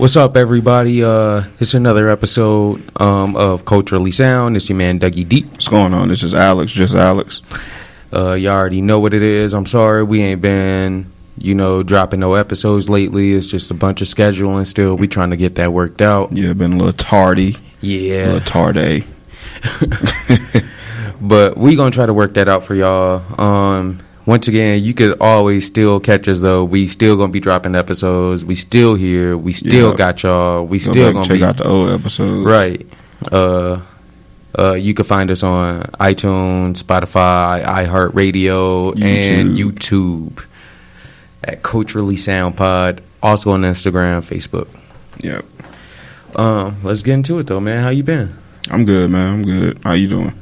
What's up, everybody? It's another episode of Culturally Sound. It's your man, Dougie D. What's going on? This is Alex, JustAlex. You already know what it is. I'm sorry we ain't been, dropping no episodes lately. It's just a bunch of scheduling still. We trying to get that worked out. Yeah, been a little tardy. Yeah. A little tardy. But we going to try to work that out for y'all. Once again, you could always still catch us, though. We still going to be dropping episodes. We still here. We still got y'all. We still going to check out the old episodes. Right. You can find us on iTunes, Spotify, iHeartRadio, and YouTube at Culturally Sound Pod. Also on Instagram, Facebook. Yep. Let's get into it, though, man. How you been? I'm good, man. I'm good. How you doing?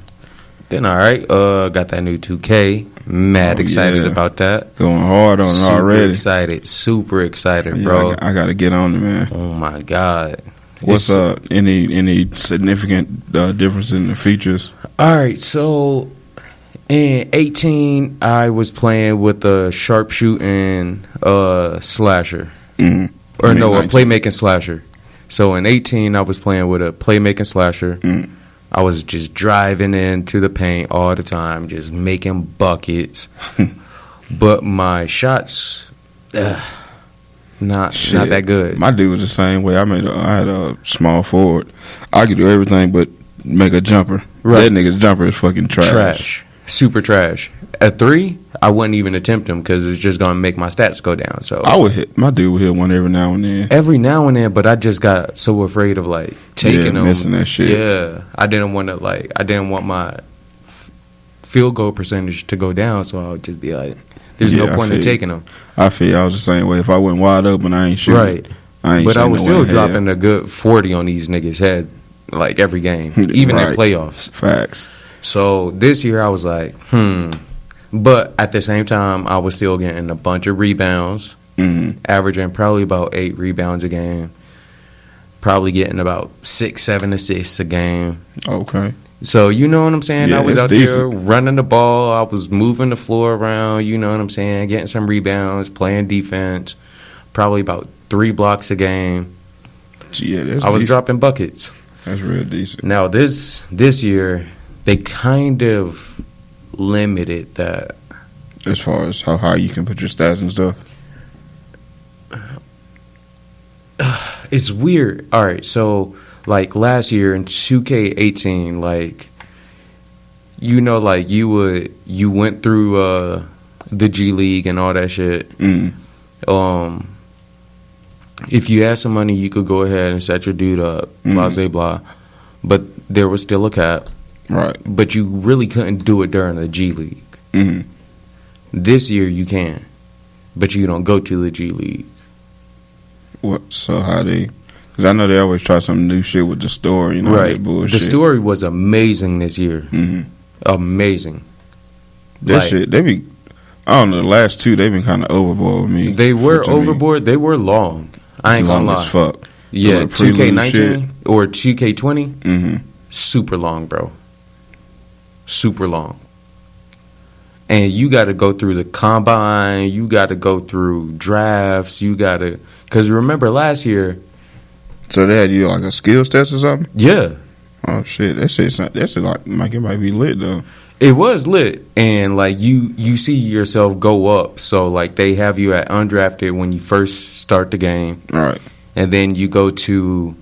Been all right. Got that new 2K. Mad excited about that. Going hard on it already. Super excited, bro. I got to get on it, man. Oh my God. What's any significant difference in the features? All right, so in 18, I was playing with a sharpshooting slasher. Mm-hmm. Or no, a playmaking slasher. So in 18, I was playing with a playmaking slasher. Mm-hmm. I was just driving into the paint all the time, just making buckets. But my shots, not that good. My dude was the same way. I had a small forward. I could do everything but make a jumper. Right. That nigga's jumper is fucking trash. Super trash. At 3, I wouldn't even attempt him because it's just going to make my stats go down. So my dude would hit one every now and then. But I just got so afraid of taking them. Missing that shit. Yeah. I didn't want my field goal percentage to go down, so I would just be like, there's no point in taking them. I was the same way. If I went wide open, I ain't shooting. Right. But I was still dropping a good 40 on these niggas' head every game, even in playoffs. Facts. So this year I was like, But at the same time, I was still getting a bunch of rebounds, averaging probably about 8 rebounds a game, probably getting about 6-7 assists a game. Okay. So you know what I'm saying? Yeah, I was out decent. there running the ball. I was moving the floor around. You know what I'm saying? Getting some rebounds, playing defense, probably about 3 blocks a game. Yeah, I was dropping buckets. That's real decent. Now this year, they kind of limited that. As far as how high you can put your stats and stuff? It's weird. All right, so last year in 2K18, you went through the G League and all that shit. If you had some money, you could go ahead and set your dude up, blah, blah, blah. But there was still a cap. Right. But you really couldn't do it during the G League. Mm-hmm. This year you can, but you don't go to the G League. What? So how they? Because I know they always try some new shit with the story. Right. That bullshit. The story was amazing this year. Mm-hmm. Amazing. That shit. They be. I don't know. The last 2 they've been kind of overboard with me. They were overboard. They were long. I ain't gonna lie. Long as fuck. Yeah. 2K19 or 2K20. Mm-hmm. Super long, bro. Super long. And you got to go through the combine. You got to go through drafts. You got to... Because remember last year... So they had you a skills test or something? Yeah. Oh, shit. That shit it might be lit, though. It was lit. And, you see yourself go up. So, they have you at undrafted when you first start the game. All right. And then you go to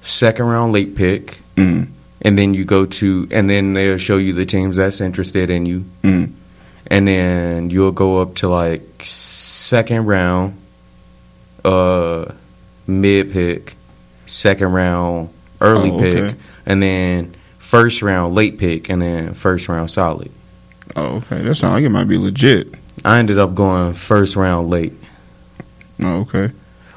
second round late pick. Mm-hmm. And then you go to, and then they'll show you the teams that's interested in you. Mm. And then you'll go up to second round, mid pick, second round, early pick, and then first round, late pick, and then first round solid. Oh, okay. That sounds like it might be legit. I ended up going first round late. Oh, okay.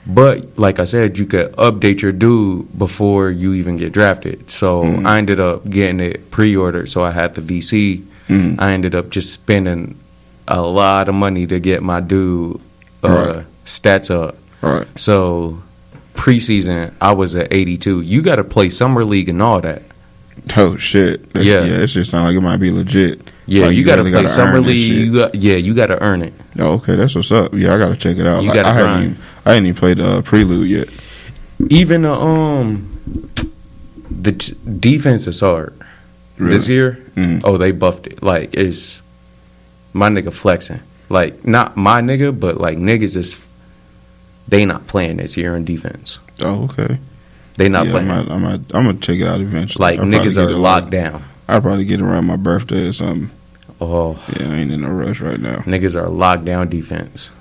But, like I said, you could update your dude before you even get drafted. So, I ended up getting it pre-ordered, so I had the VC. I ended up just spending a lot of money to get my dude stats up. Right. So, preseason, I was at 82. You got to play Summer League and all that. Oh, shit. Yeah, it just sounds like it might be legit. Yeah, you got to play Summer League. You got to earn it. Oh, okay, that's what's up. Yeah, I got to check it out. You got to grind. I ain't even played the Prelude yet. Even the defense is hard this year. Mm-hmm. Oh, they buffed it. Like, it's my nigga flexing. Like, not my nigga, but like niggas is they not playing this year in defense. Oh, okay. They not playing. I'm gonna check it out eventually. Like, niggas are locked down. I'll probably get around my birthday or something. Oh. Yeah, I ain't in no rush right now. Niggas are locked down defense.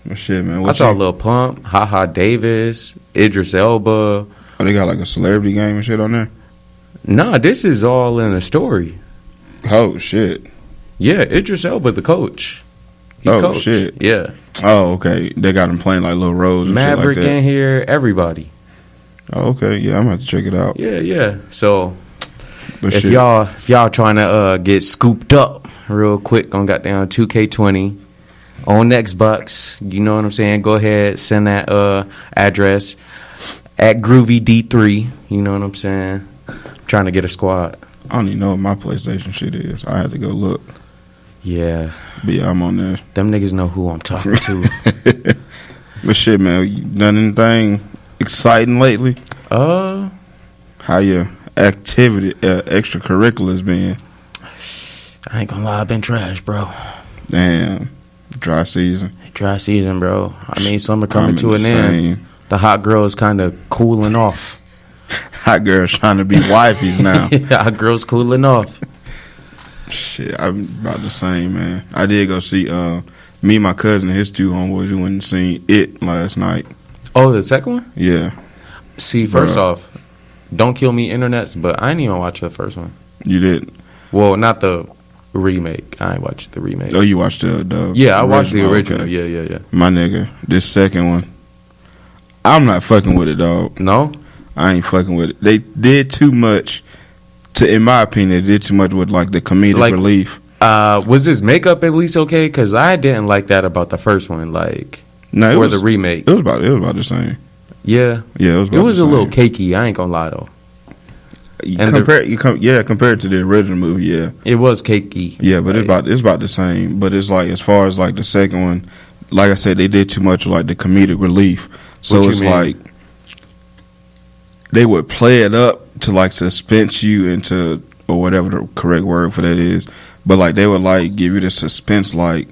Well, shit, man. I saw Lil Pump, HaHa Davis, Idris Elba. Oh, they got like a celebrity game and shit on there? Nah, this is all in a story. Oh, shit. Yeah, Idris Elba, the coach. He coached. Shit. Yeah. Oh, okay. They got him playing like little roles and Maverick shit like that. in here, everybody. Oh, okay. Yeah, I'm gonna have to check it out. Yeah. So, but if y'all trying to get scooped up real quick on goddamn 2K20 on Xbox, you know what I'm saying? Go ahead, send that address at Groovy D3. You know what I'm saying? Trying to get a squad. I don't even know what my PlayStation shit is. I had to go look. Yeah. But yeah, I'm on there. Them niggas know who I'm talking to. But shit, man, you done anything exciting lately? How your activity, extracurriculars been? I ain't gonna lie, I've been trash, bro. Damn. Dry season, bro. I mean, summer coming to an end. The hot girls kind of cooling off. Hot girls trying to be wifeys now. Yeah, hot girls cooling off. Shit, I'm about the same, man. I did go see me and my cousin and his two homeboys. We went and seen It last night. Oh, the second one? Yeah. See, first off, don't kill me, internets, but I didn't even watch the first one. You didn't? Well, not the remake. I ain't watched the remake. Oh, you watched the yeah, I watched the original. Okay. Yeah. My nigga, this second one, I'm not fucking with it, dog. No? I ain't fucking with it. They did too much. In my opinion, they did too much with like the comedic relief. Was his makeup at least okay? Because I didn't like that about the first one. Like, or the remake. It was about the same. Yeah. Yeah, it was a little cakey. I ain't gonna lie though. Compared to the original movie, yeah, it was cakey. Yeah, but it's about the same. But it's like, as far as like the second one, like I said, they did too much of like the comedic relief. So it's like they would play it up to like suspense you into, or whatever the correct word for that is. But like they would like give you the suspense, like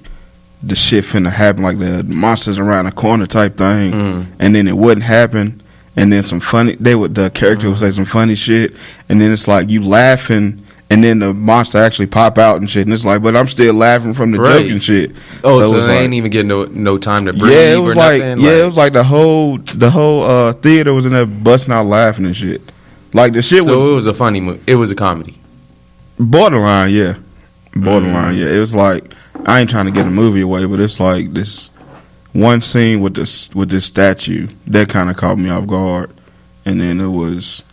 the shit finna happen, like the monsters around the corner type thing, and then it wouldn't happen. And then the character would say some funny shit, and then it's like you laughing, and then the monster actually pop out and shit, and it's like, but I'm still laughing from the joke and shit. Oh, so they ain't even getting no time to breathe. Yeah, it was it was like the whole theater was in there busting out laughing and shit. Like the shit. So it was a funny movie. It was a comedy. Borderline, yeah. Yeah. It was like, I ain't trying to get a movie away, but it's like this one scene with this statue that kind of caught me off guard, and then it was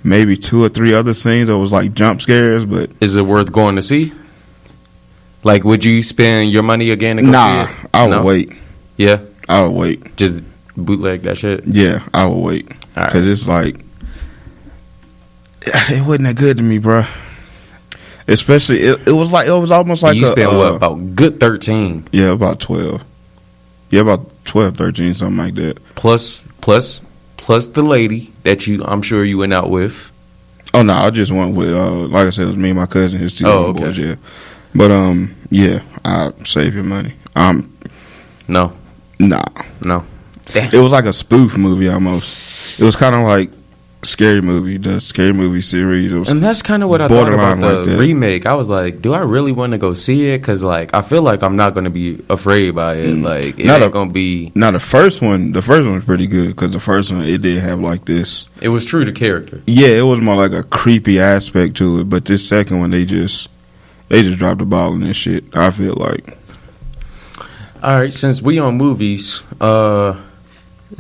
maybe 2 or 3 other scenes that was like jump scares. But is it worth going to see? Like, would you spend your money again to go see it? I would wait. Yeah, I would wait. Just bootleg that shit. Yeah, I would wait because it's like it wasn't that good to me, bro. Especially it was almost like you spent about good 13. Yeah, about 12. Yeah, about 12, 13, something like that. Plus the lady that I'm sure you went out with. Oh no, I just went with like I said, it was me and my cousin, his 2 boys. Yeah, but yeah, I save your money. No. Damn. It was like a spoof movie almost. It was kind of like Scary Movie, the Scary Movie series. And that's kind of what I thought about the remake. I was like, do I really want to go see it? Because like, I feel like I'm not going to be afraid by it. Like, it ain't going to be. Now the first one was pretty good, because the first one, it did have like this. It was true to character. Yeah, it was more like a creepy aspect to it. But this second one, they just dropped the ball in this shit, I feel like. All right, since we on movies,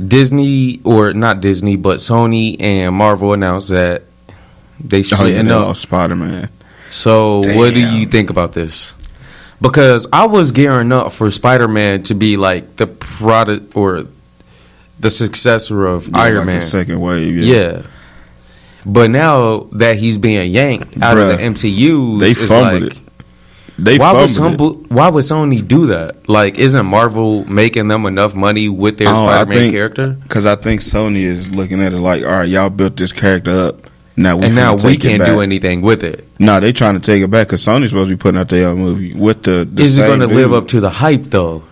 Disney, or not Disney, but Sony and Marvel announced that they splitting up Spiderman. So what do you think about this? Because I was gearing up for Spider-Man to be like the product or the successor of Iron Man. The second wave, yeah. But now that he's being yanked out of the MCU, they fumbled it. They why would fumbled it. why would Sony do that? Like, isn't Marvel making them enough money with their Spider-Man character? Because I think Sony is looking at it like, all right, y'all built this character up. Now we can't do anything with it. No, they trying to take it back because Sony's supposed to be putting out their own movie with the Is it going to live up to the hype though?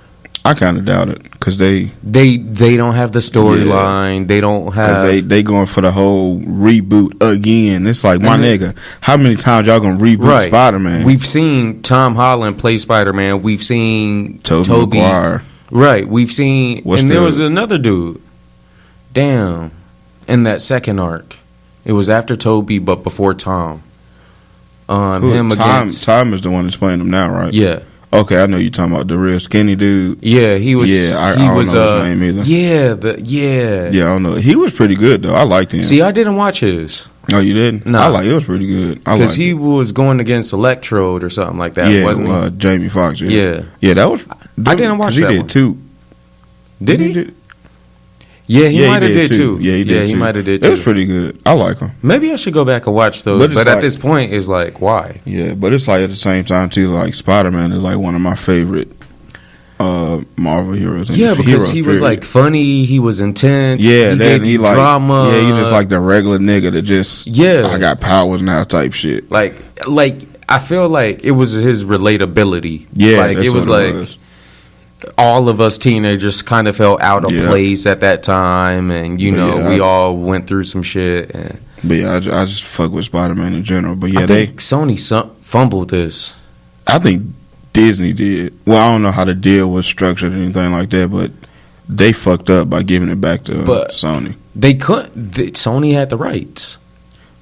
I kind of doubt it because they don't have the storyline. Yeah. They don't have. They going for the whole reboot again. It's like, my nigga, how many times y'all gonna reboot Spider-Man? We've seen Tom Holland play Spider-Man. We've seen Tobey Maguire. Right. We've seen, there was another dude. Damn, in that second arc, it was after Tobey but before Tom. Him against Tom is the one that's playing him now, right? Yeah. Okay, I know you're talking about the real skinny dude. Yeah, he was. Yeah, I don't know his name either. Yeah, I don't know. He was pretty good though. I liked him. See, I didn't watch his. Oh, you didn't? No, it was pretty good. Because he was going against Electrode or something like that. Yeah, wasn't he? Jamie Foxx. Yeah, that was. I didn't watch that. He did too. Did he? Yeah, he might have did too. Yeah, he did. Yeah, he might have did too. It was pretty good. I like him. Maybe I should go back and watch those. But at this point, it's like, why? Yeah, but it's like at the same time too. Like Spider-Man is like one of my favorite Marvel heroes. Yeah, because he was like funny. He was intense. Yeah, he like drama. Yeah, he just like the regular nigga that just I got powers now type shit. Like I feel like it was his relatability. Yeah, like that's it was what like. It was. All of us teenagers kind of felt out of place at that time, and we all went through some shit. But yeah, I just fuck with Spider-Man in general. But yeah, I think Sony fumbled this. I think Disney did. Well, I don't know how the deal was structured or anything like that, but they fucked up by giving it back to Sony. They couldn't. Sony had the rights.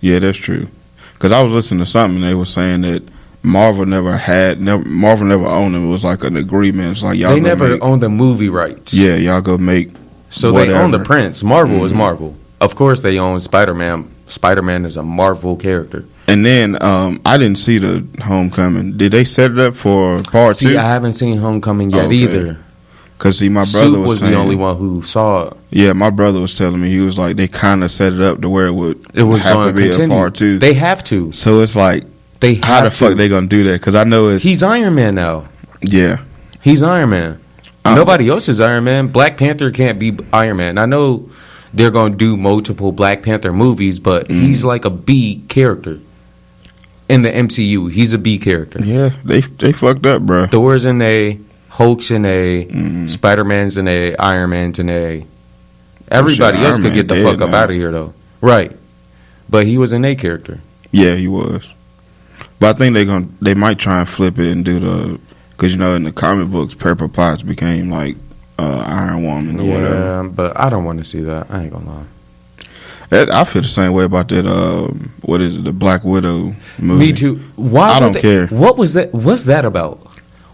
Yeah, that's true. Because I was listening to something, and they were saying that Marvel never owned them. It was like an agreement. It's like y'all. They never owned the movie rights. Yeah, y'all go make. So whatever. They own the prints. Marvel is Marvel. Of course, they own Spider-Man. Spider-Man is a Marvel character. And then I didn't see the Homecoming. Did they set it up for part 2? I haven't seen Homecoming yet either. Because see, my brother was saying, the only one who saw it. Yeah, my brother was telling me, he was like, they kind of set it up to where it was have to be continue. A part 2. They have to. So it's like, how the fuck they gonna do that? Because I know he's Iron Man now. Yeah, he's Iron Man. Nobody else is Iron Man. Black Panther can't be Iron Man. I know they're gonna do multiple Black Panther movies, but he's like a B character in the MCU. He's a B character. Yeah, they fucked up, bro. Thor's an A, Hulk's an A, Spider-Man's an A, Iron Man's an A. Everybody else could get the fuck up out of here, though. Right, but he was an A character. Yeah, he was. But I think they might try and flip it and do because in the comic books, Pepper Potts became like Iron Woman or whatever. Yeah, but I don't want to see that. I ain't gonna lie. I feel the same way about that. What is it? The Black Widow movie. Me too. I don't care. What was that? What's that about?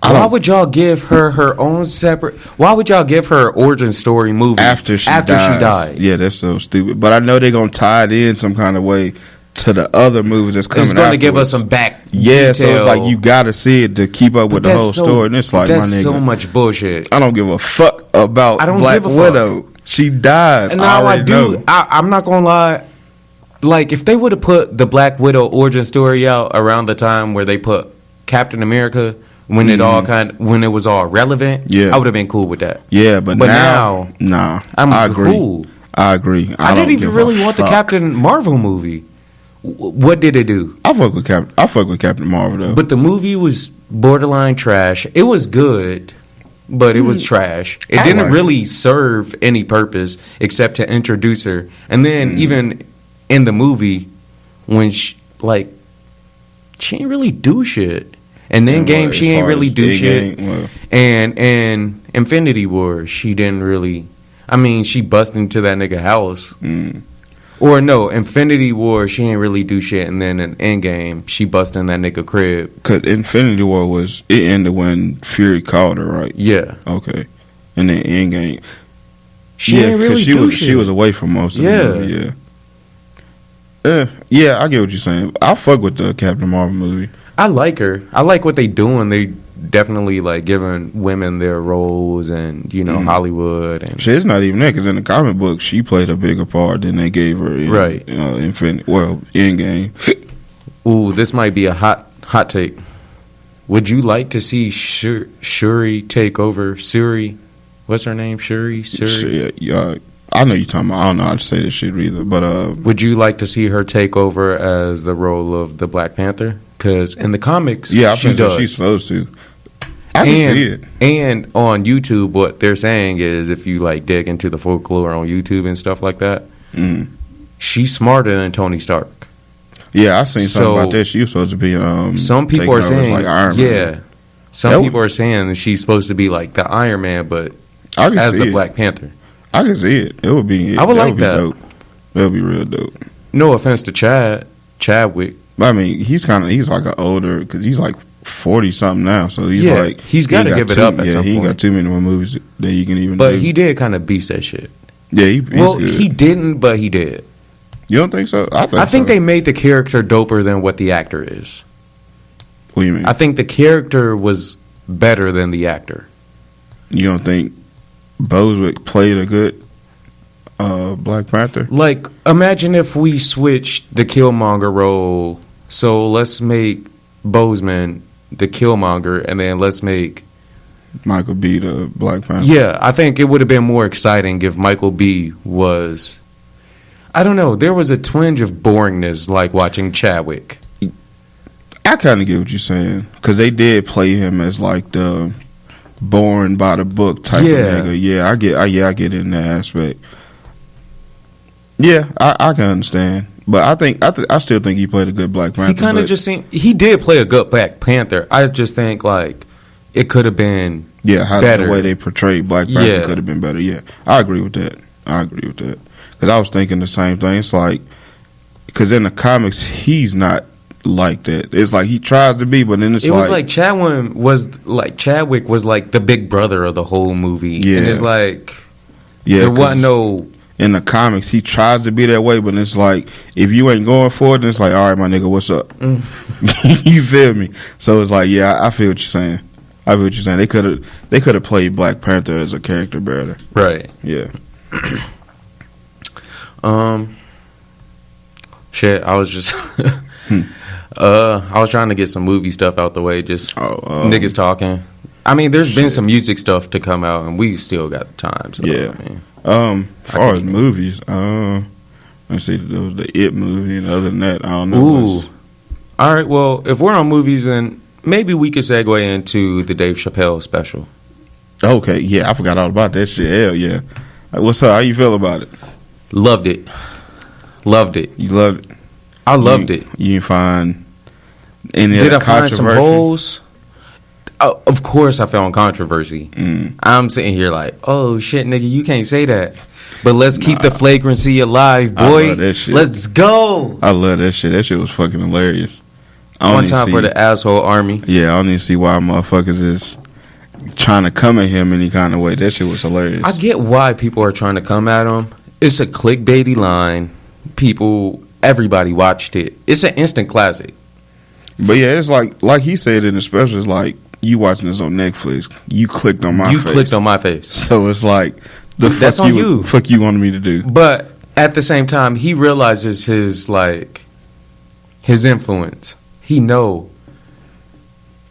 Why would y'all give her own separate? Why would y'all give her origin story movie after she died? Yeah, that's so stupid. But I know they're gonna tie it in some kind of way to the other movies that's coming. It's going to give us some back. Yeah, so it's like you got to see it to keep up with the whole story. And it's like, that's my nigga, so much bullshit. I don't give a fuck about Black Widow. She dies. And now I do. I'm not gonna lie. Like, if they would have put the Black Widow origin story out around the time where they put Captain America, when it was all relevant, I would have been cool with that. Yeah, but now, nah, I agree. Cool. I agree. I didn't even really want the Captain Marvel movie. What did it do? I fuck with Captain Marvel though. But the movie was borderline trash. It was good, but it was trash. It didn't really serve any purpose except to introduce her. And then even in the movie, when she ain't really do shit. And then game, she ain't really do shit. And Infinity War, she didn't really. I mean, she busted into that nigga house. Or no, Infinity War, she ain't really do shit. And then in Endgame, she busted in that nigga crib. Because Infinity War it ended when Fury called her, right? Yeah. Okay. And then Endgame. She ain't really do shit. She was away from most of the movie, yeah, I get what you're saying. I fuck with the Captain Marvel movie. I like her. I like what they doing. They definitely like giving women their roles and Hollywood and shit. It's not even that because in the comic book she played a bigger part than they gave her in Endgame. Ooh, this might be a hot take. Would you like to see Shuri take over? Suri, what's her name? Shuri. Yeah, I know you're talking about. I don't know how to say this shit either, but would you like to see her take over as the role of the Black Panther? Because in the comics, yeah, I she think does. she's supposed to. I can see it. And on YouTube, what they're saying is, if you like dig into the folklore on YouTube and stuff like that, she's smarter than Tony Stark. Yeah, I seen something about that. She was supposed to be some people are saying like Iron Man. Some people are saying that she's supposed to be like the Iron Man, but as the Black Panther. I can see it. It would be. I would like that. Dope. That would be real dope. No offense to Chadwick. But I mean, he's like an older, because he's like 40 something now. So he's like he's got to give it up. At some he ain't point. got too many more movies that he can even. But do. he did kind of beast that shit. Yeah, he's good. He didn't, but he did. You don't think so? I think they made the character doper than what the actor is. What do you mean? I think the character was better than the actor. You don't think Boswick played a good Black Panther? Like, imagine if we switched the Killmonger role. So let's make Boseman the Killmonger, and then let's make Michael B. the Black Panther. Yeah, I think it would have been more exciting if Michael B. was... I don't know. There was a twinge of boringness like watching Chadwick. I kind of get what you're saying, because they did play him as like the born by the book type of nigga. Yeah, I get in that aspect. Yeah, I can understand, but I still think he played a good Black Panther. He kind of just seemed he did play a good Black Panther. I just think like it could have been better. The way they portrayed Black Panther could have been better. Yeah, I agree with that. Because I was thinking the same thing. It's like, because in the comics, he's not like that. It's like he tries to be, but then it was like Chadwick was like the big brother of the whole movie. Yeah. And it's like, there wasn't no... In the comics, he tries to be that way, but it's like, if you ain't going for it, then it's like, all right, my nigga, what's up? You feel me? So it's like, yeah, I feel what you're saying. They could have played Black Panther as a character better. Right. Yeah. Shit, I was just I was trying to get some movie stuff out the way, just niggas talking. I mean, there's been some music stuff to come out, and we still got the time. So, yeah. I mean, as far as movies, let's see, there was the It movie, and other than that, I don't know. Ooh. All right, well, if we're on movies, then maybe we could segue into the Dave Chappelle special. Okay, yeah, I forgot all about that shit. Hell yeah. What's up? How you feel about it? Loved it. You loved it? I loved it. You didn't find any Did other I find some holes? Of course I found controversy. I'm sitting here like, oh shit, nigga, you can't say that. But let's keep the flagrancy alive, boy. I love that shit. Let's go. I love that shit. That shit was fucking hilarious. One time for the asshole army. Yeah, I don't even see why motherfuckers is trying to come at him any kind of way. That shit was hilarious. I get why people are trying to come at him. It's a clickbaity line. Everybody watched it. It's an instant classic. But yeah, it's like he said in the special, it's like, you watching this on Netflix. You clicked on my face. You clicked on my face. So it's like, that's on you. Fuck you wanted me to do. But at the same time, he realizes his influence. He know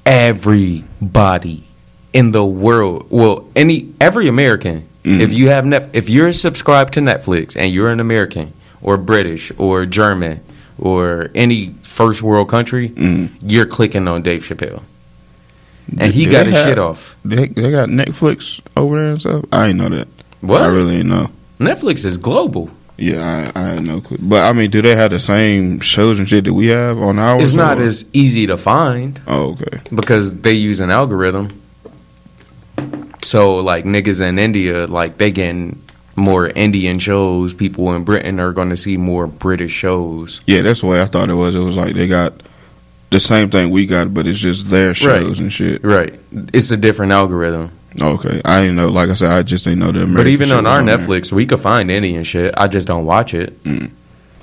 everybody in the world. Well, every American. If you're subscribed to Netflix and you're an American or British or German or any first world country, you're clicking on Dave Chappelle. And he got his shit off. They got Netflix over there and stuff? I didn't know that. What? I really didn't know. Netflix is global. Yeah, I had no clue. But, I mean, do they have the same shows and shit that we have on ours? It's not as easy to find. Oh, okay. Because they use an algorithm. So, like, niggas in India, like, they getting more Indian shows. People in Britain are going to see more British shows. Yeah, that's the way I thought it was. It was like they got the same thing we got, but it's just their shows and shit. Right. It's a different algorithm. Okay. I didn't know. Like I said, I just didn't know the American. But even on our Netflix, we could find Indian shit. I just don't watch it.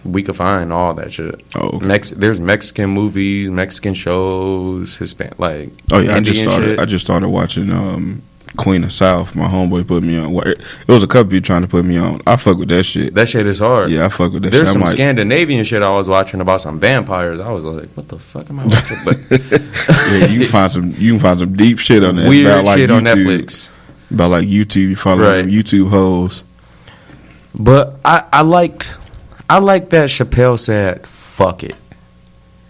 We could find all that shit. Oh, okay. There's Mexican movies, Mexican shows, Hispanic, oh yeah, Indian I just started watching Queen of South. My homeboy put me on. Well, it was a couple people trying to put me on. I fuck with that shit. That shit is hard. Yeah, I fuck with that There's shit. some Scandinavian shit I was watching about some vampires. I was like, what the fuck am I watching? But yeah, you can find some deep shit on that. Weird about, like, shit YouTube, on Netflix. About like YouTube, you follow them YouTube hoes. But I liked that Chappelle said, fuck it.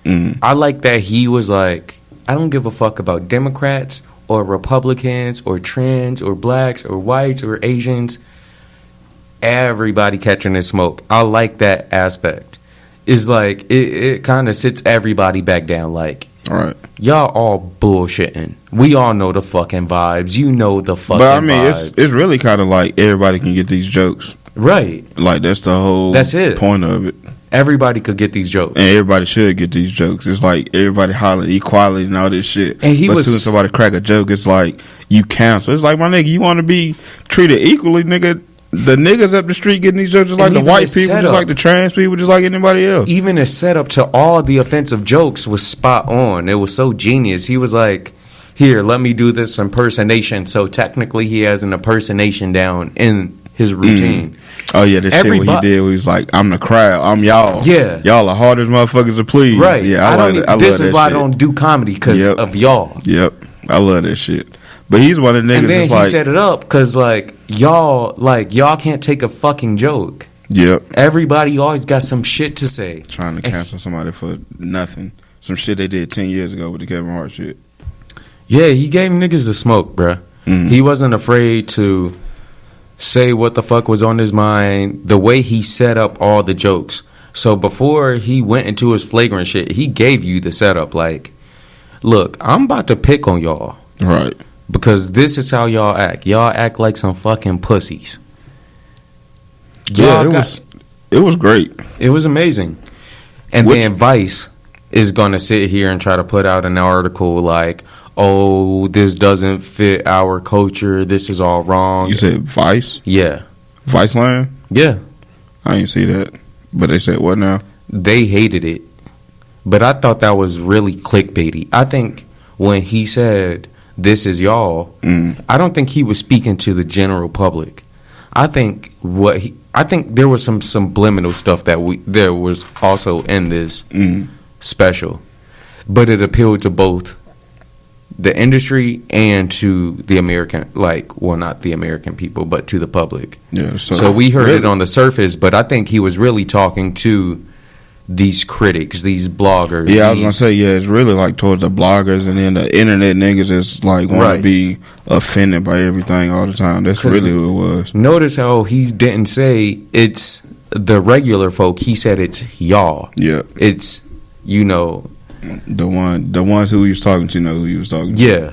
I like that he was like, I don't give a fuck about Democrats or Republicans or trans or blacks or whites or Asians. Everybody catching this smoke. I like that aspect. It's like it kind of sits everybody back down. Like, all right, y'all all bullshitting. We all know the fucking vibes. You know the fucking vibes. But I mean, it's really kind of like everybody can get these jokes. Right. Like that's the whole point of it. Everybody could get these jokes. And everybody should get these jokes. It's like everybody hollering equality and all this shit. And but as soon as somebody crack a joke, it's like you cancel. It's like, my nigga, you want to be treated equally, nigga. The niggas up the street getting these jokes just like the white people, just like the trans people, just like anybody else. Even the setup to all the offensive jokes was spot on. It was so genius. He was like, here, let me do this impersonation. So technically he has an impersonation down in his routine. Oh yeah, that shit what he did. He was like, "I'm the crowd. I'm y'all. Yeah, y'all are hardest motherfuckers to please." Right. Yeah, I love that. This is why I don't do comedy because of y'all. Yep, I love that shit. But he's one of the niggas. And then he set it up because y'all can't take a fucking joke. Yep. Everybody always got some shit to say. Trying to cancel somebody for nothing. Some shit they did 10 years ago with the Kevin Hart shit. Yeah, he gave niggas the smoke, bruh. He wasn't afraid to say what the fuck was on his mind, the way he set up all the jokes. So before he went into his flagrant shit, he gave you the setup. Like, look, I'm about to pick on y'all. Right. Because this is how y'all act. Y'all act like some fucking pussies. It was great. It was amazing. And then Vice is going to sit here and try to put out an article like, oh, this doesn't fit our culture. This is all wrong. You said Vice? Yeah. Vice Land? Yeah. I didn't see that. But they said what now? They hated it. But I thought that was really clickbaity. I think when he said, this is y'all, I don't think he was speaking to the general public. I think there was some subliminal stuff that there was also in this special. But it appealed to both the industry and to the American, not the American people, but to the public. Yeah. So we heard it on the surface, but I think he was really talking to these critics, these bloggers. Yeah, I was gonna say, it's really like towards the bloggers, and then the internet niggas is like want to be offended by everything all the time. That's really who it was. Notice how he didn't say it's the regular folk. He said it's y'all. Yeah, it's the ones who he was talking to know who he was talking to. Yeah.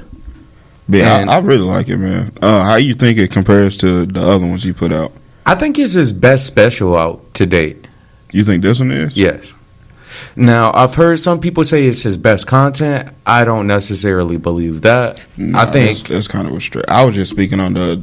But yeah, I really like it, man. How you think it compares to the other ones he put out? I think it's his best special out to date. You think this one is? Yes. Now, I've heard some people say it's his best content. I don't necessarily believe that. I think that's kind of a stretch. I was just speaking on the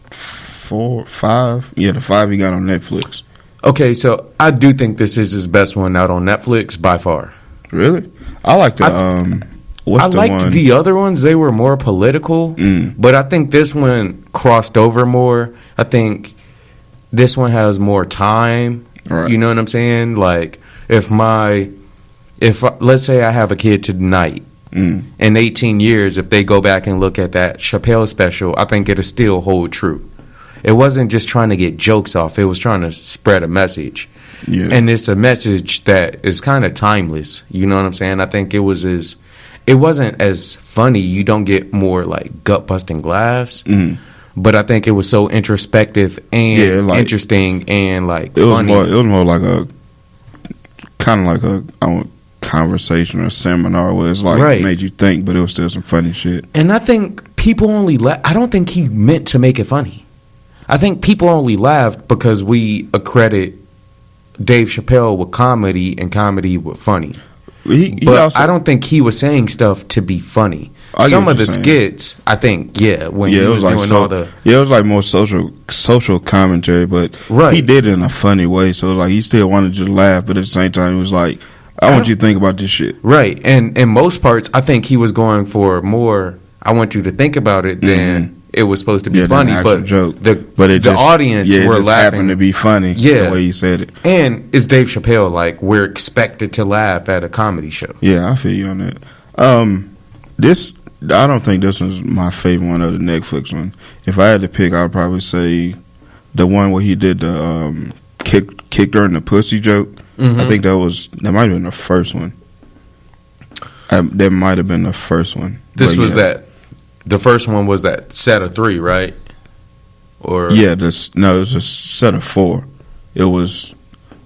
5? Yeah, the 5 he got on Netflix. Okay, so I do think this is his best one out on Netflix by far. Really? I like the I liked the other ones. They were more political, but I think this one crossed over more. I think this one has more time. Right. You know what I'm saying? Like, if let's say I have a kid tonight, in 18 years, if they go back and look at that Chappelle special, I think it'll still hold true. It wasn't just trying to get jokes off. It was trying to spread a message. Yeah. And it's a message that is kind of timeless. You know what I'm saying? I think it wasn't as funny. You don't get more like gut-busting laughs. But I think it was so introspective and interesting and funny. It was more like a kind of like a conversation or seminar where it's made you think, but it was still some funny shit. And I think people only I don't think he meant to make it funny. I think people only laughed because we accredit Dave Chappelle with comedy and comedy with funny. But I don't think he was saying stuff to be funny. Some of the skits, I think, when he was doing all the... Yeah, it was like more social commentary, but he did it in a funny way, so it was like he still wanted you to laugh, but at the same time, he was like, I want you to think about this shit. Right, and in most parts, I think he was going for more... I want you to think about it, then it was supposed to be funny. But joke. The audience were just laughing. Happened to be funny. Yeah, the way you said it. And it's Dave Chappelle. Like, we're expected to laugh at a comedy show. Yeah, I feel you on that. This, I don't think this was my favorite one of the Netflix one. If I had to pick, I'd probably say the one where he did the kicked her in the pussy joke. I think that might have been the first one. That might have been the first one. This was that. The first one was that set of 3, right? Or it was a set of 4. It was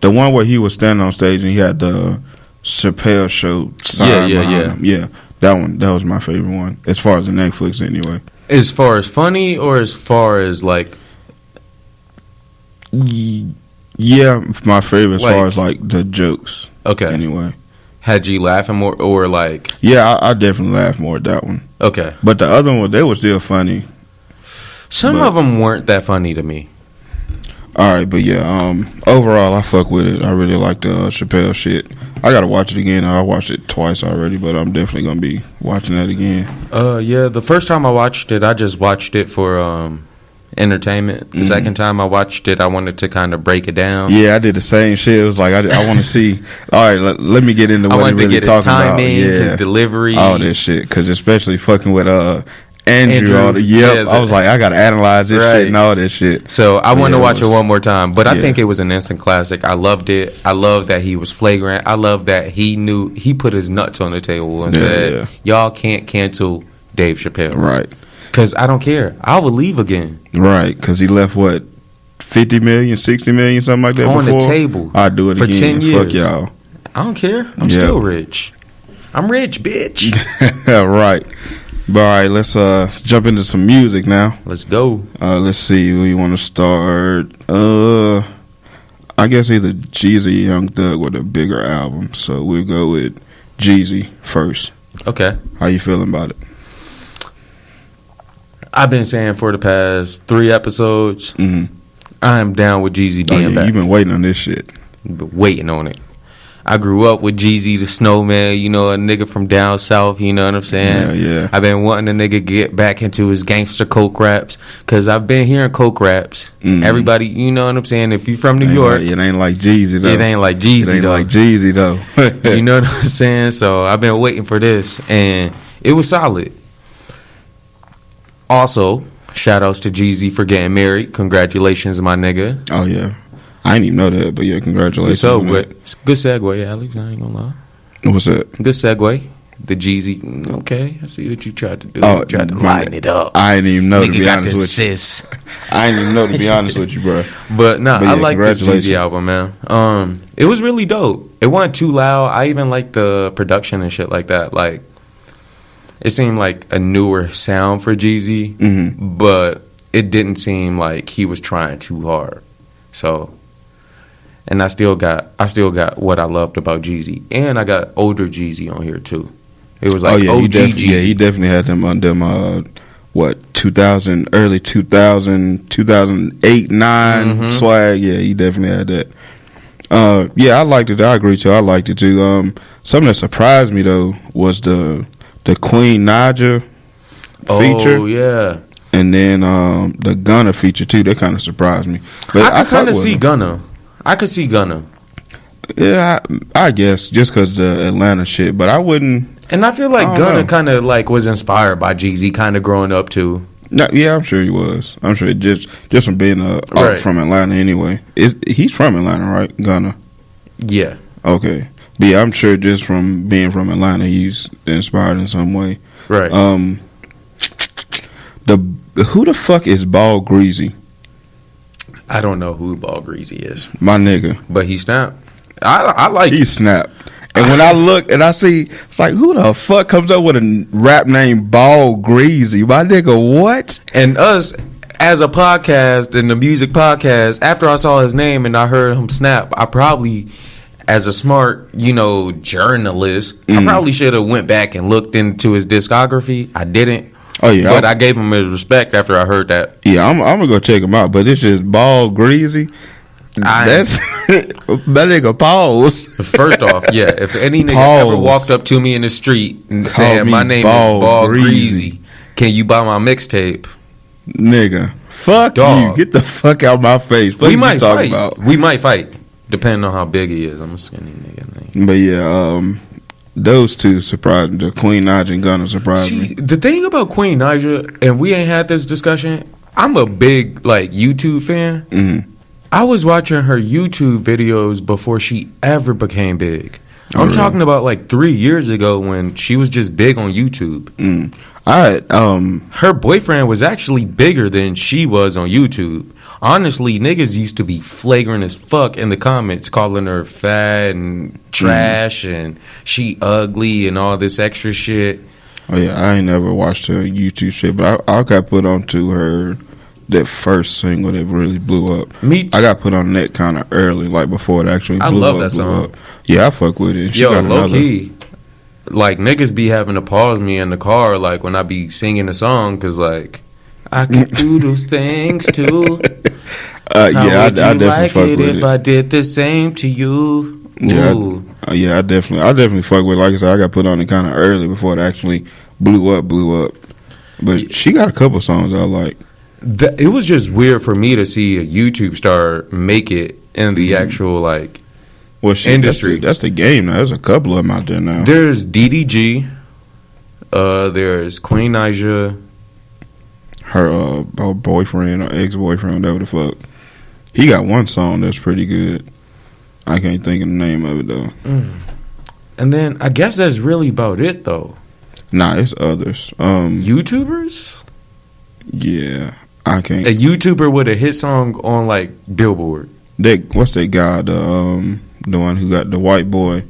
the one where he was standing on stage and he had the Chappelle Show sign behind him. Yeah, that one. That was my favorite one as far as the Netflix anyway. As far as funny, or as far as like. Yeah, my favorite as far as like the jokes. Okay. Anyway. Had you laughing more, or like? Yeah, I definitely laughed more at that one. Okay. But the other one, they were still funny. Some of them weren't that funny to me. All right, but yeah, overall, I fuck with it. I really like the Chappelle shit. I gotta watch it again. I watched it twice already, but I'm definitely gonna be watching that again. Yeah, the first time I watched it, I just watched it for entertainment. The second time I watched it, I wanted to kind of break it down. Yeah, I did the same shit. It was like I want to see. All right, let me get into what he really talking about. His delivery, all this shit. Because especially fucking with Andrew. I was like, I gotta analyze this shit and all this shit. So I want to watch it one more time. But I think it was an instant classic. I loved it. I love that he was flagrant. I love that he put his nuts on the table and said, y'all can't cancel Dave Chappelle. Right. Because I don't care. I will leave again. Right. Because he left, what, 50 million, 60 million, something like that on before? The table. I'd do it for again. 10 years. Fuck y'all. I don't care. I'm still rich. I'm rich, bitch. Right. But all right, let's jump into some music now. Let's go. Let's see where you want to start. I guess either Jeezy or Young Thug with a bigger album. So we'll go with Jeezy first. Okay. How you feeling about it? I've been saying for the past 3 episodes, I am down with Jeezy being back. You've been waiting on this shit. Been waiting on it. I grew up with Jeezy the Snowman, you know, a nigga from down south, you know what I'm saying? Yeah. I've been wanting a nigga get back into his gangster coke raps, because I've been hearing coke raps. Everybody, you know what I'm saying? If you from New York. It ain't like Jeezy, though. It ain't like Jeezy, though. You know what I'm saying? So I've been waiting for this, and it was solid. Also, shout outs to Jeezy for getting married. Congratulations, my nigga. Oh, yeah. I didn't even know that, but yeah, congratulations. Good segue, Alex. I ain't gonna lie. What's that? Good segue. The Jeezy. Okay, I see what you tried to do. Oh, you tried to lighten it up. I didn't even know, nigga, to be honest with sis. you. I didn't even know, to be honest with you, bro. But yeah, I like this Jeezy album, man. It was really dope. It wasn't too loud. I even liked the production and shit like that. Like, it seemed like a newer sound for Jeezy, but it didn't seem like he was trying too hard. So, and I still got what I loved about Jeezy, and I got older Jeezy on here too. It was like OG Jeezy. Yeah, he definitely had them on them. 2000, early 2000, 2008, 9 swag. Yeah, he definitely had that. Yeah, I liked it. I agree too. I liked it too. Something that surprised me though was the Queen Naja feature. Oh yeah. And then the Gunna feature too. That kind of surprised me. But I could kind of see Gunna. I could see Gunna. Yeah, I guess just because the Atlanta shit. But I wouldn't. And I feel like Gunna kind of like was inspired by Jeezy, kind of growing up too. No, yeah, I'm sure he was. I'm sure just from being from Atlanta anyway. He's from Atlanta, right? Gunna. Yeah. Okay. But yeah, I'm sure just from being from Atlanta, he's inspired in some way. Right. Who the fuck is Ball Greasy? I don't know who Ball Greasy is. My nigga. But he snapped. I like. He snapped. And when I look and I see, it's like, who the fuck comes up with a rap name Ball Greasy? My nigga, what? And us, as a podcast, and the music podcast, after I saw his name and I heard him snap, I probably, as a smart, journalist, I probably should have went back and looked into his discography. I didn't. Oh, yeah. But I gave him his respect after I heard that. Yeah, I'm going to go check him out. But it's just Ball Greasy. That's that nigga pause. First off, yeah, if any nigga ever walked up to me in the street and said my name is Ball Greasy, Can you buy my mixtape? Nigga, fuck Dog. you. Get the fuck out my face. What We you might talking fight. about? We might fight, depending on how big he is. I'm a skinny nigga. Man. But yeah, those two surprised me. The Queen Naija and Gunna surprised See, me. the thing about Queen Naija, and we ain't had this discussion. I'm a big like YouTube fan. Mm-hmm. I was watching her YouTube videos before she ever became big. Oh, I'm really? talking about like 3 years ago when she was just big on YouTube. Her boyfriend was actually bigger than she was on YouTube. Honestly, niggas used to be flagrant as fuck in the comments, calling her fat and trash and she ugly and all this extra shit. Oh yeah, I ain't never watched her YouTube shit, but I got put onto her that first single that really blew up. I got put on that kind of early, like before it actually blew up. I love that song. Up. Yeah, I fuck with it. She Yo, got low another. key, like niggas be having to pause me in the car, like when I be singing a song, because like I could do those things too. Yeah, I definitely like fuck it with if it. I did the same to you? Yeah, I definitely fuck with it. Like I said, I got put on it kind of early before it actually blew up. But she got a couple songs I like. It was just weird for me to see a YouTube star make it in the actual like industry. That's the game now. There's a couple of them out there now. There's DDG. There's Queen Naija. Her boyfriend or ex-boyfriend, whatever the fuck. He got one song that's pretty good. I can't think of the name of it though. And then I guess that's really about it though. Nah, it's others. YouTubers? Yeah, I can't. A YouTuber with a hit song on like Billboard. What's that guy? The one who got the white boy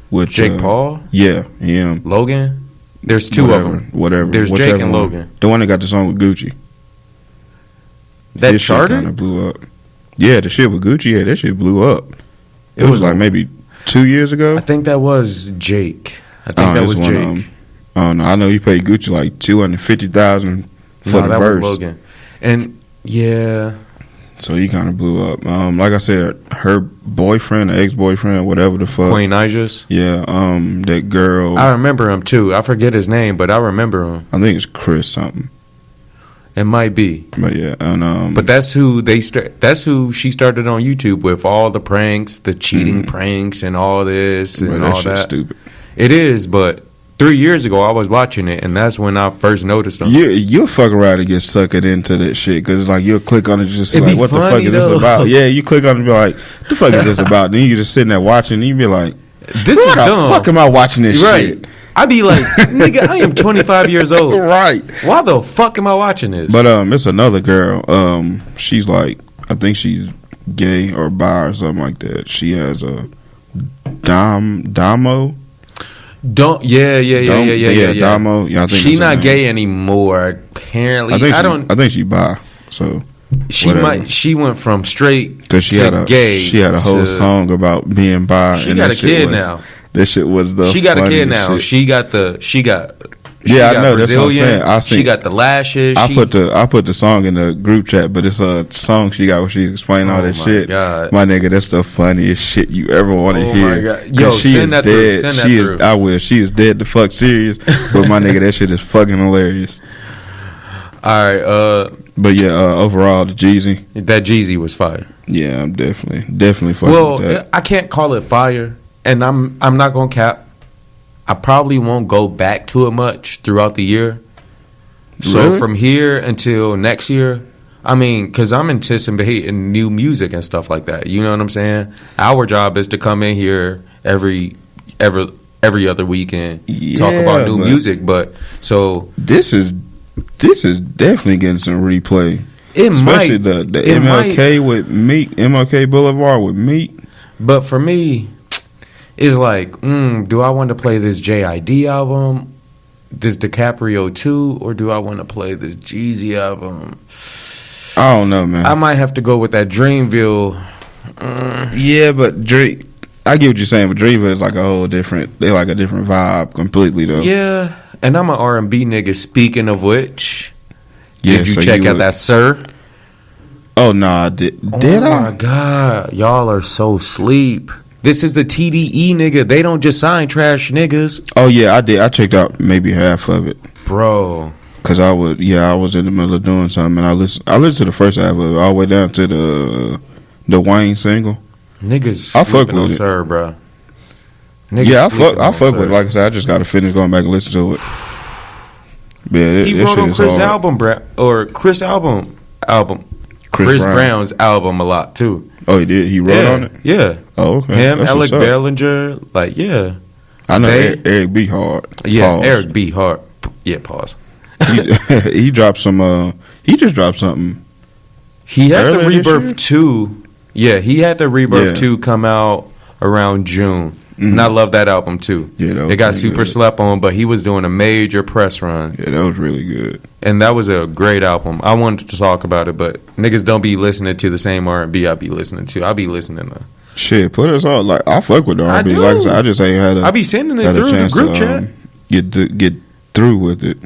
with Jake Paul? Yeah, him. Logan? There's two of them. Whatever. There's Jake and Logan. The one that got the song with Gucci. That this charted? shit kind of blew up. Yeah, the shit with Gucci. Yeah, that shit blew up. It was like maybe 2 years ago. I think that was Jake. That was Jake. Oh no, I know he paid Gucci like $250,000 for the that verse. was Logan. And yeah, so he kind of blew up. Like I said, her boyfriend, or ex-boyfriend, whatever the fuck. Queen Naija's. Yeah, that girl. I remember him too. I forget his name, but I remember him. I think it's Chris something. It might be. But yeah, and but that's who that's who she started on YouTube with, all the pranks, the cheating pranks, and all this and all that. Stupid. It is, but 3 years ago I was watching it, and that's when I first noticed them. You'll fuck around and get suckered into that shit because it's like you'll click on it just It'd like, be what the fuck funny, is though. this about? Yeah, you click on it and be like, the fuck is this about? Then you just sitting there watching and you be like, This is why dumb. the fuck am I watching this shit? I be like, nigga, I am 25 years old. Right. Why the fuck am I watching this? But it's another girl. She's like, I think she's gay or bi or something like that. She has a Damo. Yeah. Damo. Yeah, I think she's not gay anymore. Apparently, I think she bi. So she went from straight because gay. She had a whole song about being bi. She got a kid now. This shit was the. She got a kid now. Shit. She got. Yeah, I know. That's what I'm saying. She got the lashes. I put the song in the group chat, but it's a song she got where she's explaining all that shit. God. My nigga, that's the funniest shit you ever want to hear. My God. Yo, she send is that dead. through. She is. I will. She is dead the fuck serious. But my nigga, that shit is fucking hilarious. All right. But yeah, overall, the Jeezy. That Jeezy was fire. Yeah, I'm definitely fucking with that. I can't call it fire, and I'm not gonna cap. I probably won't go back to it much throughout the year. So Really? from here until next year, I mean, because I'm anticipating new music and stuff like that. You know what I'm saying? Our job is to come in here every other weekend, talk about new music. But so this is definitely getting some replay. Especially the MLK with Meek, MLK Boulevard with Meek. But for me, it's like, do I want to play this JID album, this DiCaprio 2, or do I want to play this Jeezy album? I don't know, man. I might have to go with that Dreamville. Yeah, but Drake, I get what you're saying, but Dreamville is like a whole different. They like a different vibe completely, though. Yeah, and I'm an R&B nigga. Speaking of which, yeah, did you check out that Sir? Oh no, I did. Did I? Oh my God, y'all are so sleep. This is the TDE nigga. They don't just sign trash niggas. Oh yeah, I did. I checked out maybe half of it. Bro, Cause I was in the middle of doing something, and I listened to the first half of it all the way down to the Wayne single. Niggas I fuck sleeping on with it. Sir, bro. Niggas Yeah, sleeping I on fuck Sir. with it. Like I said, I just got to finish going back and listen to it. Yeah, He wrote on Chris' album, bro, or Chris Brown's album a lot too. Oh, he did. He wrote on it. Yeah. Oh, okay. Him, That's Alec what's up. Bellinger, like yeah. I know Eric B. Hard. Yeah, Pause. Eric B. Hard. Yeah, pause. He dropped some. He just dropped something. He had the Earlier this year? Rebirth 2. Yeah, he had the Rebirth 2 come out around June. And I love that album too. Yeah, that was it got pretty super good. slept on, but he was doing a major press run. Yeah, that was really good. And that was a great album. I wanted to talk about it, but niggas don't be listening to the same R&B I be listening to. I be listening to. Shit, put us on. Like I fuck with the I R&B. do. Like I said, I just ain't had I be sending it had a through the chance group to, chat. Get through with it.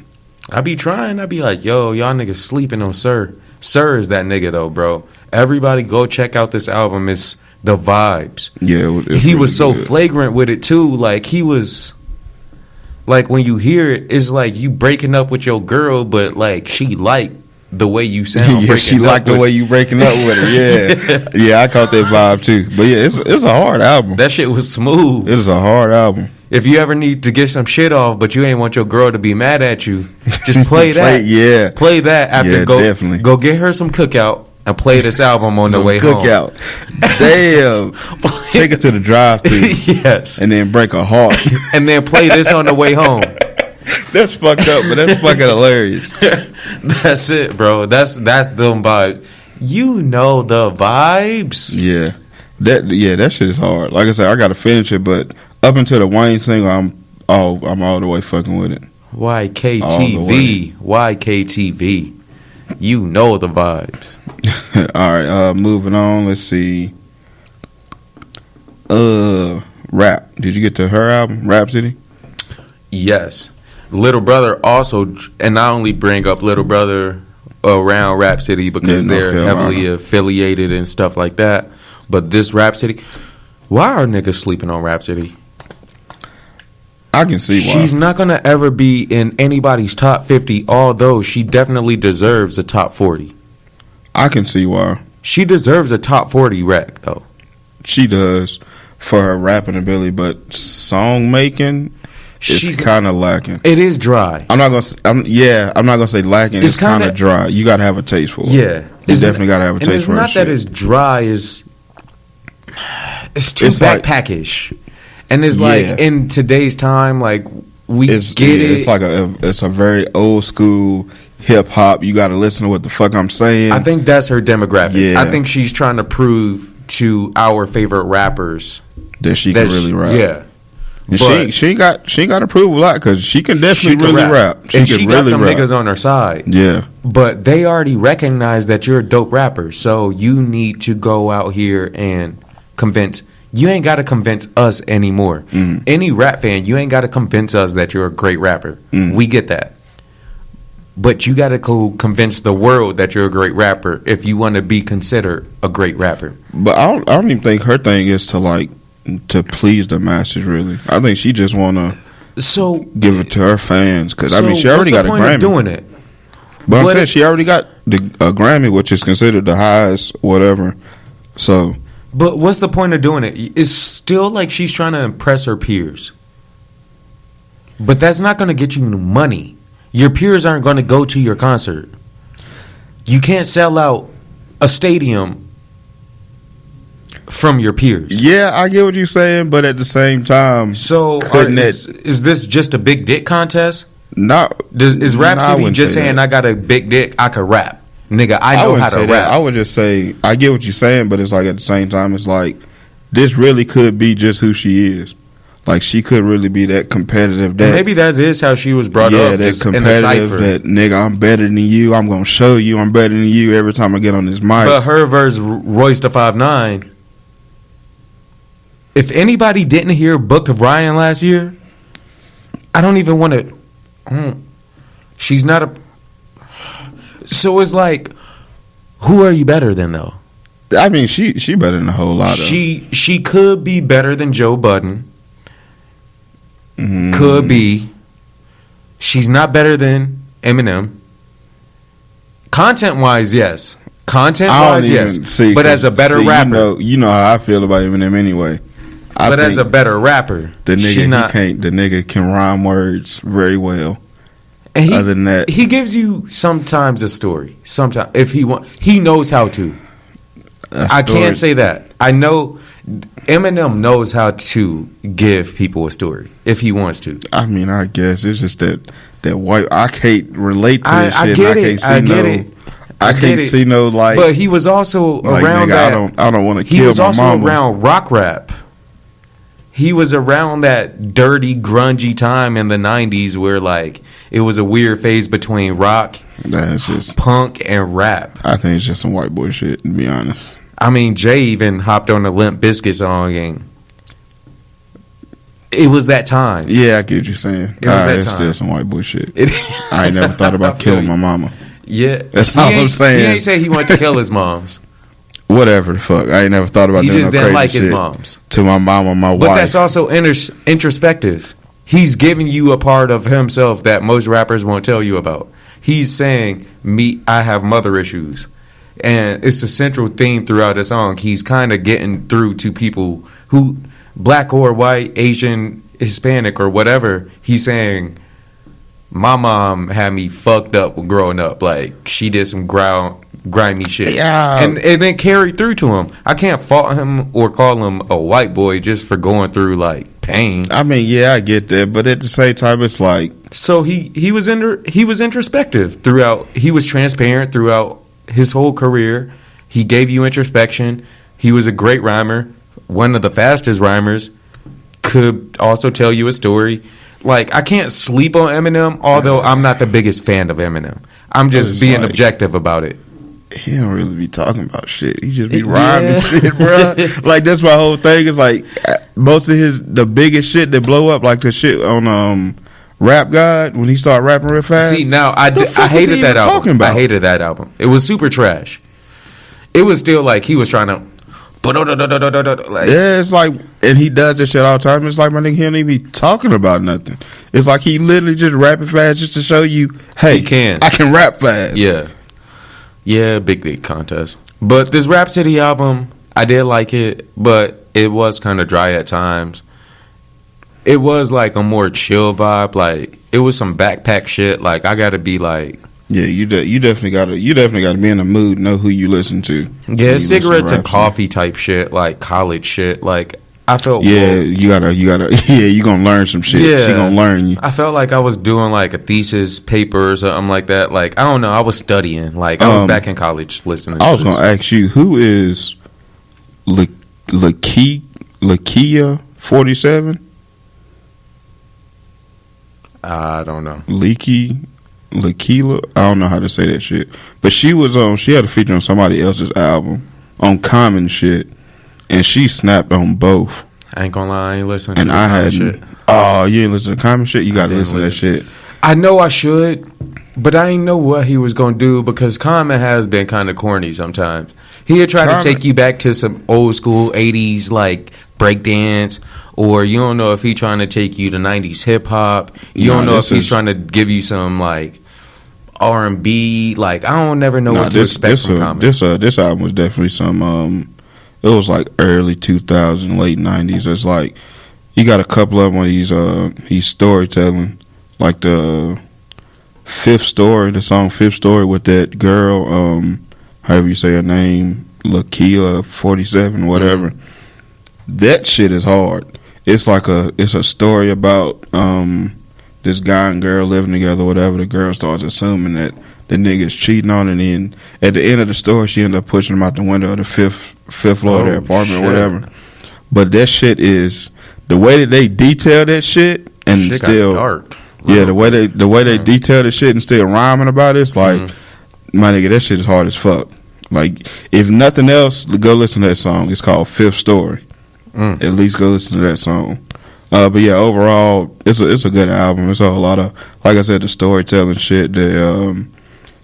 I be trying. I be like, yo, y'all niggas sleeping on Sir. Sir is that nigga though, bro. Everybody go check out this album. It's the vibes. Yeah, it's He really was so good. flagrant with it too. Like he was, like when you hear it, it's like you breaking up with your girl, but like she liked the way you sound. Yeah, she liked the way you breaking up with her. Yeah, yeah, I caught that vibe too. But yeah, it's a hard album. That shit was smooth. It is a hard album. If you ever need to get some shit off, but you ain't want your girl to be mad at you, just play that. Yeah, Play that after Yeah, definitely. go get her some cookout and play this album on the way home. Cookout. Damn. Take it to the drive-thru. Yes. And then break a heart. And then play this on the way home. That's fucked up, but that's fucking hilarious. That's it, bro. That's them vibes. You know the vibes. Yeah. That shit is hard. Like I said, I gotta finish it, but up until the Wayne single, I'm all the way fucking with it. YKTV. YKTV. You know the vibes. All right, moving on. Let's see. Rap. Did you get to her album, Rhapsody? Yes. Little Brother also, and I only bring up Little Brother around Rhapsody because Yeah, North they're heavily Carolina. affiliated and stuff like that. But this Rhapsody, why are niggas sleeping on Rhapsody? I can see why. She's not going to ever be in anybody's top 50, although she definitely deserves a top 40. I can see why. She deserves a top 40 rec, though. She does for her rapping ability, but song making is kind of lacking. It is dry. I'm not gonna say lacking. It's kind of dry. You gotta have a taste for it. Yeah. You definitely gotta have a taste for it. It's not that it's dry. It's too backpackish. And it's like in today's time, like we get it. It's like it's a very old school hip hop. You got to listen to what the fuck I'm saying. I think that's her demographic. Yeah. I think she's trying to prove to our favorite rappers that she can really rap. Yeah, and she ain't got to prove a lot because she can definitely really rap. She got them niggas on her side. Yeah, but they already recognize that you're a dope rapper, so you need to go out here and convince. You ain't got to convince us anymore. Any rap fan, you ain't got to convince us that you're a great rapper. We get that. But you got to go convince the world that you're a great rapper if you want to be considered a great rapper. But I don't even think her thing is to please the masses, really. I think she just want to give it to her fans. Because, I mean, she already got a Grammy. Of doing it? But I'm saying she already got a Grammy, which is considered the highest whatever. So... But what's the point of doing it? It's still like she's trying to impress her peers. But that's not going to get you money. Your peers aren't going to go to your concert. You can't sell out a stadium from your peers. Yeah, I get what you're saying, but at the same time... So, is this just a big dick contest? Is Rhapsody just saying, I got a big dick, I could rap? Nigga, I know how to rap. I would just say, I get what you're saying, but it's like at the same time, it's like, this really could be just who she is. Like, she could really be that competitive. That, maybe that is how she was brought up. Yeah, that competitive, that nigga, I'm better than you. I'm going to show you I'm better than you every time I get on this mic. But her verse, Royce da 5'9", if anybody didn't hear Book of Ryan last year, I don't even want to... She's not a... So it's like, who are you better than, though? I mean, she better than a whole lot of... She could be better than Joe Budden. Could be. She's not better than Eminem. Content wise, yes. Content I don't wise, yes. even see, but as a better rapper, you know how I feel about Eminem anyway. But as a better rapper, the nigga can rhyme words very well. And other than that, he gives you sometimes a story. Sometimes, if he knows how to. I can't say that. I know Eminem knows how to give people a story if he wants to. I mean, I guess it's just that white. I can't relate to this shit. I can't see no like. But he was also around that. I don't want to kill my mama. He was also around rock rap. He was around that dirty, grungy time in the 90s where, like, it was a weird phase between rock, punk, and rap. I think it's just some white boy shit, to be honest. I mean, Jay even hopped on the Limp Bizkit song, and it was that time. Yeah, I get what you're saying. It was that it's time. still some white boy shit. I ain't never thought about killing my mama. Yeah. That's all I'm saying. He ain't say he wanted to kill his moms. Whatever the fuck. I ain't never thought about he doing just no didn't crazy like his shit moms. To my mom or my wife. But that's also introspective. He's giving you a part of himself that most rappers won't tell you about. He's saying, I have mother issues. And it's a central theme throughout the song. He's kind of getting through to people who, black or white, Asian, Hispanic, or whatever. He's saying, my mom had me fucked up growing up. Like, she did some grimy shit. Yeah. And then carried through to him. I can't fault him or call him a white boy just for going through, like, pain. I mean, yeah, I get that. But at the same time, it's like... So he was introspective throughout. He was transparent throughout his whole career. He gave you introspection. He was a great rhymer. One of the fastest rhymers. Could also tell you a story. Like, I can't sleep on Eminem, although I'm not the biggest fan of Eminem. I'm just being objective about it. He don't really be talking about shit. He just be rhyming shit, bro. Like, that's my whole thing. It's like, most of the biggest shit that blow up, like the shit on Rap God, when he started rapping real fast. See, now, I hated that album. I hated that album. It was super trash. It was still like he was trying to... Yeah, it's like, and he does this shit all the time. It's like, my nigga, he don't even be talking about nothing. It's like he literally just rapping fast just to show you, hey, I can rap fast. Yeah, big contest. But this Rhapsody album, I did like it, but it was kind of dry at times. It was like a more chill vibe. Like, it was some backpack shit. Like, I gotta be like... Yeah, you definitely gotta be in the mood, know who you listen to. Yeah, cigarettes and coffee type shit, like college shit. Like, I felt you gotta you gonna learn some shit. Yeah, she gonna learn you. I felt like I was doing like a thesis paper or something like that. Like, I don't know, I was studying. Like, I was back in college listening. I was gonna ask you, who is Lakia 47? I don't know. Lakila, I don't know how to say that shit, but she was she had a feature on somebody else's album on Common shit, and she snapped on both. I ain't gonna lie, I ain't listening. And I had shit. Oh, you ain't listen to Common shit? You gotta listen to that shit. I know I should, but I ain't know what he was gonna do because Common has been kind of corny sometimes. He'll try to take you back to some old school 80s like breakdance, or you don't know if he's trying to take you to 90s hip hop. You don't know if he's trying to give you some like R&B. Like, I don't never know what to expect from Common. This album was definitely some it was like early 2000s, late 90s. It's like you got a couple of them where he's storytelling, like the the song Fifth Story with that girl, however you say her name, Lakia 47, whatever. Mm-hmm. That shit is hard. It's like it's a story about this guy and girl living together, whatever. The girl starts assuming that the nigga's cheating on her, and then at the end of the story, she ended up pushing him out the window of the fifth floor of their apartment, or whatever. But that shit is the way that they detail that shit, and shit still got dark. Yeah, the way they detail the shit and still rhyming about it, it's like, my nigga, that shit is hard as fuck. Like, if nothing else, go listen to that song. It's called Fifth Story. At least go listen to that song. But yeah, overall, it's a good album. It's a whole lot of, like I said, the storytelling shit, the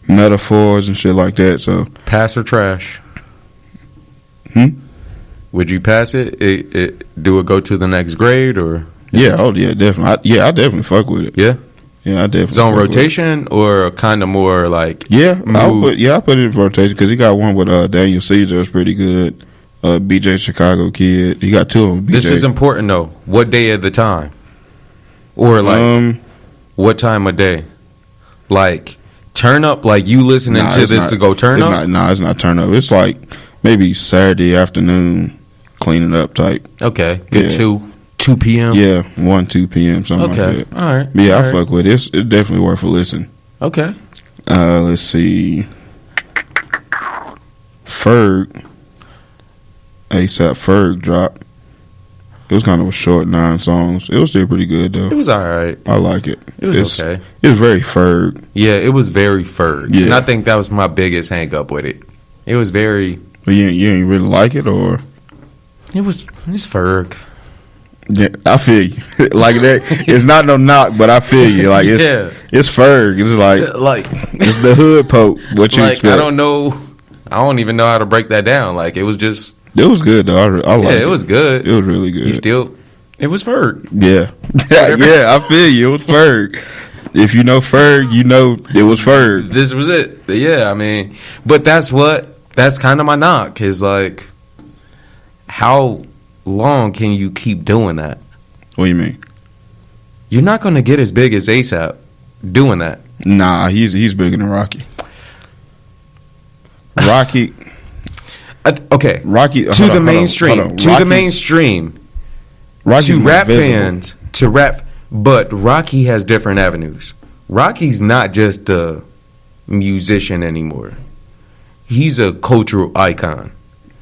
metaphors and shit like that. So pass or trash? Would you pass it? Do it go to the next grade or? Yeah, definitely. I definitely fuck with it. Yeah. Yeah, I definitely. Is it on rotation or kind of more like I put it in rotation because he got one with Daniel Caesar. It's pretty good. BJ Chicago Kid. He got two of them. BJ. This is important though. What day of the time, or like what time of day? Like turn up. Like you listening to this to go turn up? It's not turn up. It's like maybe Saturday afternoon, cleaning up type. Okay, good. 2 p.m. Yeah, 1-2 p.m. something like that. All right. Yeah, I fuck with it. It's definitely worth a listen. Okay. Let's see. Ferg. ASAP Ferg dropped. It was kind of a short 9 songs. It was still pretty good though. It was all right. I like it. It was okay. It was very Ferg. Yeah, it was very Ferg. Yeah. And I think that was my biggest hang up with it. It was very. But you ain't really like it, or? It's Ferg. Yeah, I feel you. Like that. It's not no knock, but I feel you. Like it's Ferg. It's like it's the hood poke. What you expect? I don't know. I don't even know how to break that down. Like it was just. It was good though. I like it. It was good. It was really good. It was Ferg. Yeah. Yeah, I feel you. It was Ferg. If you know Ferg, you know it was Ferg. This was it. Yeah, I mean, but that's kind of my knock is like, how long can you keep doing that? What do you mean? You're not going to get as big as ASAP doing that. Nah, he's bigger than Rocky. Rocky. Okay. Rocky to the mainstream. To the mainstream. To rap fans. To rap. But Rocky has different avenues. Rocky's not just a musician anymore. He's a cultural icon.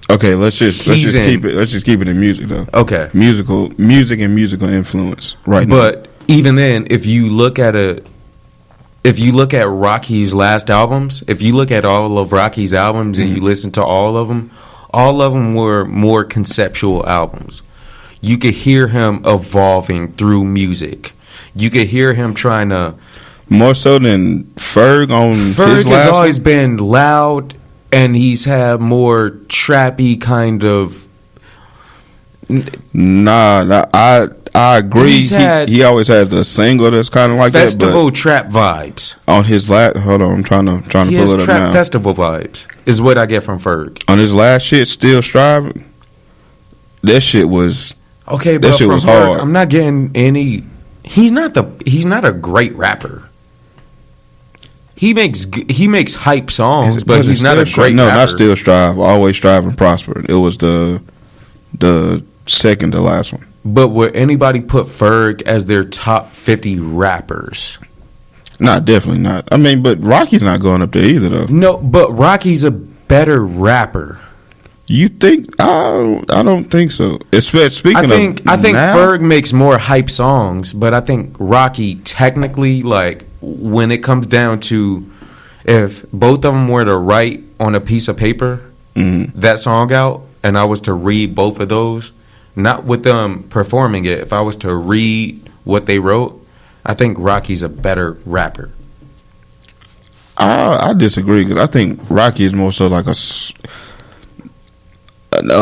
Okay, let's just keep it in music though. Okay. Music and musical influence right now. But even then, if you look at Rocky's last albums, if you look at all of Rocky's albums and you listen to all of them were more conceptual albums. You could hear him evolving through music. You could hear him trying to more so than Ferg on his last has always been loud, and he's had more trappy kind of. Nah, I agree. He always has the single that's kind of like festival that, trap vibes. On his last, hold on, I'm trying to pull it up now. Festival vibes is what I get from Ferg. On his last shit, Still Striving. That shit was okay, but that shit from was Ferg, hard. I'm not getting any. He's not a great rapper. He makes hype songs, but he's not a great rapper. No, not Still Strive. Always Strive and Prosper. It was the second to last one. But would anybody put Ferg as their top 50 rappers? Nah, definitely not. I mean, but Rocky's not going up there either, though. No, but Rocky's a better rapper. You think? I don't think so. I think Ferg makes more hype songs, but I think Rocky technically, like when it comes down to if both of them were to write on a piece of paper that song out, and I was to read both of those, not with them performing it, if I was to read what they wrote, I think Rocky's a better rapper. I disagree because I think Rocky is more so like a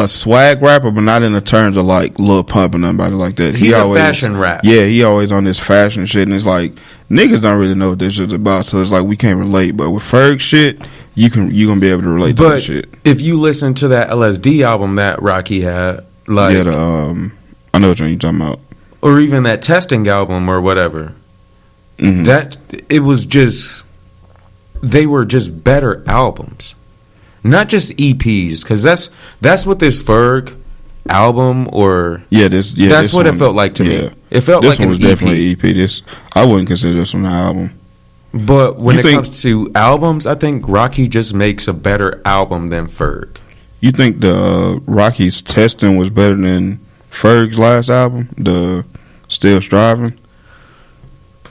swag rapper, but not in the terms of like Lil Pump and nobody like that. He's a fashion rap. Yeah, he always on this fashion shit, and it's like niggas don't really know what this shit's about, so it's like we can't relate. But with Ferg shit, you gonna be able to relate to that shit. If you listen to that LSD album that Rocky had, like I know what you're talking about, or even that Testing album or whatever, that it was just they were just better albums. Not just EPs, because that's what this Ferg album or that's what it felt like to me. It felt like an EP. This one was definitely EP. I wouldn't consider this one an album. But when it comes to albums, I think Rocky just makes a better album than Ferg. You think the Rocky's Testing was better than Ferg's last album, the Still Striving?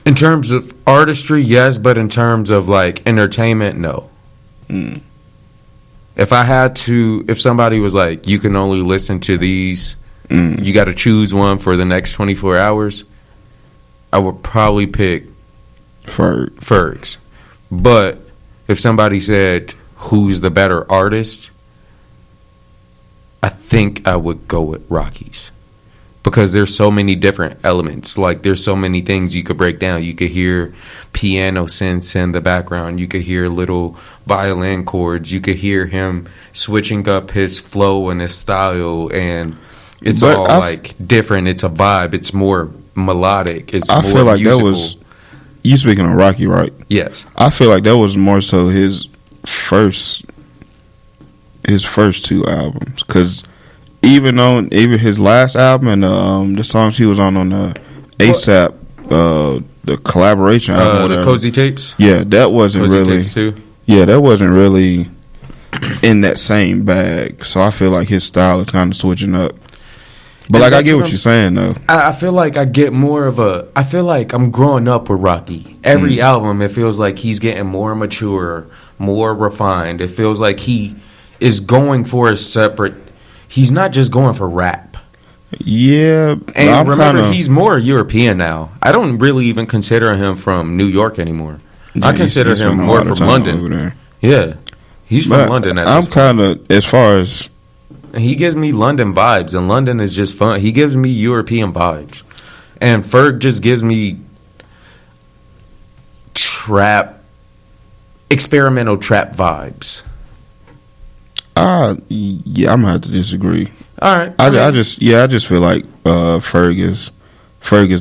In terms of artistry, yes, but in terms of like entertainment, no. If somebody was like, you can only listen to these, you got to choose one for the next 24 hours, I would probably pick Ferg's. But if somebody said, who's the better artist, I think I would go with Rocky's. because there's so many different elements. Like, there's so many things you could break down. You could hear piano synths in the background. You could hear little violin chords. You could hear him switching up his flow and his style, and it's all like different. It's a vibe. It's more melodic. It's more feel like musical. That was you speaking of Rocky, right? Yes. I feel like that was more so his first two albums, because even his last album and the songs he was on the ASAP the collaboration album, the Kozy tapes. Yeah, that wasn't Kozy really. Tapes too. Yeah, that wasn't really in that same bag. So I feel like his style is kind of switching up. But like, I get what you're saying though. I feel like I get more of I feel like I'm growing up with Rocky. Every album, it feels like he's getting more mature, more refined. It feels like he is going for a separate. He's not just going for rap. Yeah, and remember, he's more European now. I don't really even consider him from New York anymore. Yeah, I consider him more from London. Yeah, he's from London. I'm kind of, as far as, he gives me London vibes, and London is just fun. He gives me European vibes, and Ferg just gives me experimental trap vibes. Yeah, I'm gonna have to disagree. All right, I just feel like Ferg is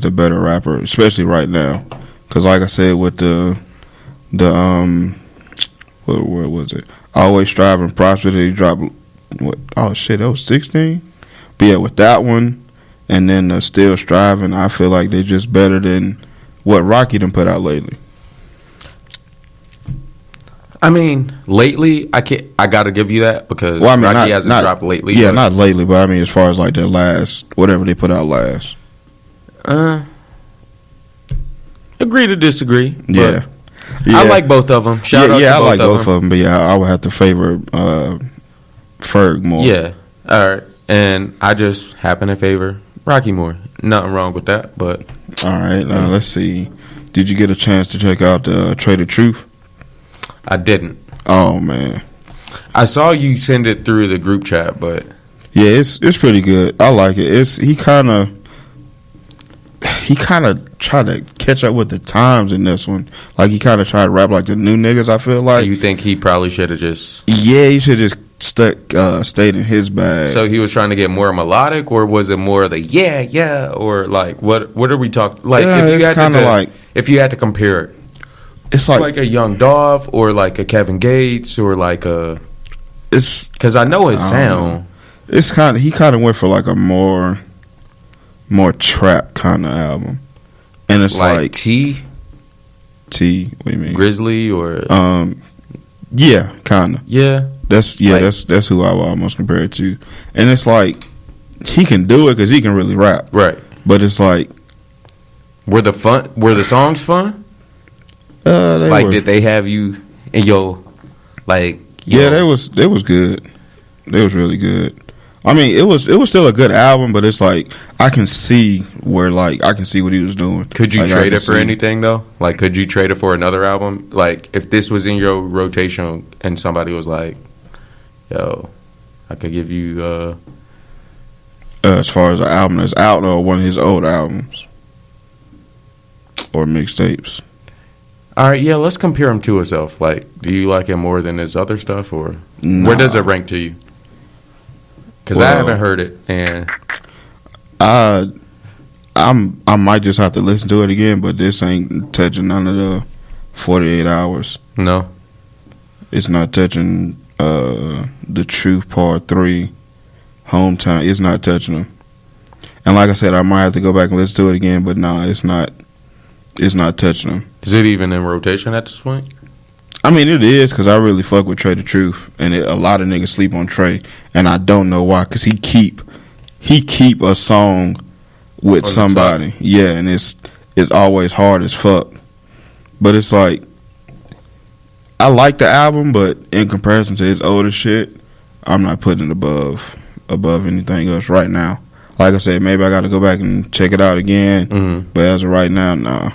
the better rapper, especially right now. Because like I said, with the what was it? Always Strive and Prosper. He dropped what? Oh shit, that was 16. But yeah, with that one, and then Still Striving, I feel like they're just better than what Rocky done put out lately. I mean, lately, I gotta give you that, because Rocky hasn't dropped lately. Yeah, not lately, but I mean, as far as like their last, whatever they put out last. Agree to disagree. Yeah. I like both of them. Shout out to I like both of them, but yeah, I would have to favor Ferg more. Yeah, all right, and I just happen to favor Rocky more. Nothing wrong with that, but all right. Let's see. Did you get a chance to check out the Trade of Truth? I didn't. Oh man, I saw you send it through the group chat, but yeah, it's pretty good. I like it. He kind of tried to catch up with the times in this one. Like, he kind of tried to rap like the new niggas, I feel like. You think he probably should have just... Yeah, he should have just stayed in his bag. So he was trying to get more melodic, or was it more of the yeah, or like, what are we talking... Like, if you had to compare it, it's like a Young Dolph, or like a Kevin Gates, or like a... Because I know his sound. It's he kind of went for like a more trap kind of album, and it's like T. What do you mean? Grizzly, or yeah, kind of. Yeah, that's who I would almost compare it to. And it's like, he can do it because he can really rap, right? But it's like, were the songs fun? Did they have you in your Yeah, they was good. They was really good. I mean, it was still a good album, but it's like, I can see what he was doing. Could you trade it for anything though? Like, could you trade it for another album? Like, if this was in your rotation and somebody was like, "Yo, I could give you." As far as the album that's out, or one of his old albums or mixtapes. All right, yeah, let's compare him to himself. Like, do you like him more than his other stuff, or where does it rank to you? Because I haven't heard it, and I might just have to listen to it again. But this ain't touching none of the 48 hours. No, it's not touching the Truth Part 3, Hometown. It's not touching them. And like I said, I might have to go back and listen to it again. But no, it's not. It's not touching them. Is it even in rotation at this point? I mean, it is, because I really fuck with Trey the Truth, and a lot of niggas sleep on Trey, and I don't know why, because he keep a song with somebody, yeah, and it's always hard as fuck. But it's like, I like the album, but in comparison to his older shit, I'm not putting it above anything else right now. Like I said, maybe I got to go back and check it out again, but as of right now, nah.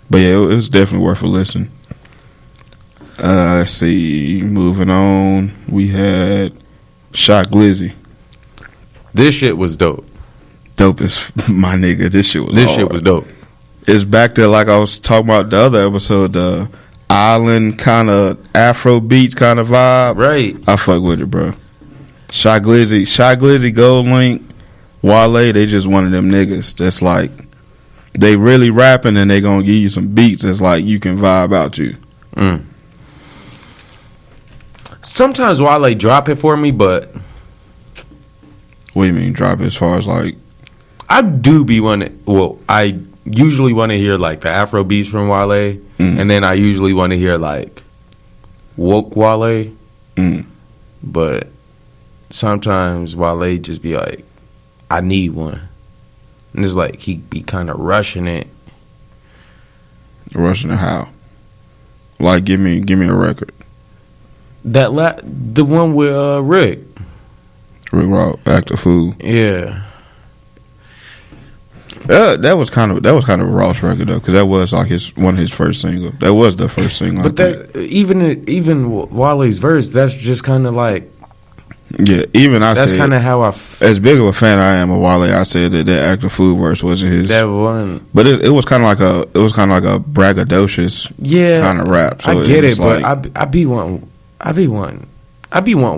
But yeah, it was definitely worth a listen. Let's see. Moving on, we had Shot Glizzy. This shit was dope. dope as my nigga. This shit was Shit was dope. It's back to like I was talking about the other episode, the island kind of Afro beats kind of vibe. Right. I fuck with it, bro. Shy Glizzy, Gold Link, Wale, they just one of them niggas that's like, they really rapping and they gonna give you some beats that's like you can vibe out to. Sometimes Wale drop it for me, but what do you mean drop it as far as like? I do be I usually want to hear like the Afro beats from Wale, and then I usually want to hear like woke Wale, but sometimes Wale just be like, I need one, and it's like he be kind of rushing it. Rushing it how? Like give me a record. The one with Rick Rock, Act a Fool. Yeah. That was kind of a Ross record though, because that was like one of his first singles. That was the first single. But that even Wale's verse, that's just kind of like, yeah. Even that's kind of how as big of a fan I am of Wale, I said that Act a Fool verse wasn't his. That one, but it was kind of like a braggadocious kind of rap. So I get it, but I be wanting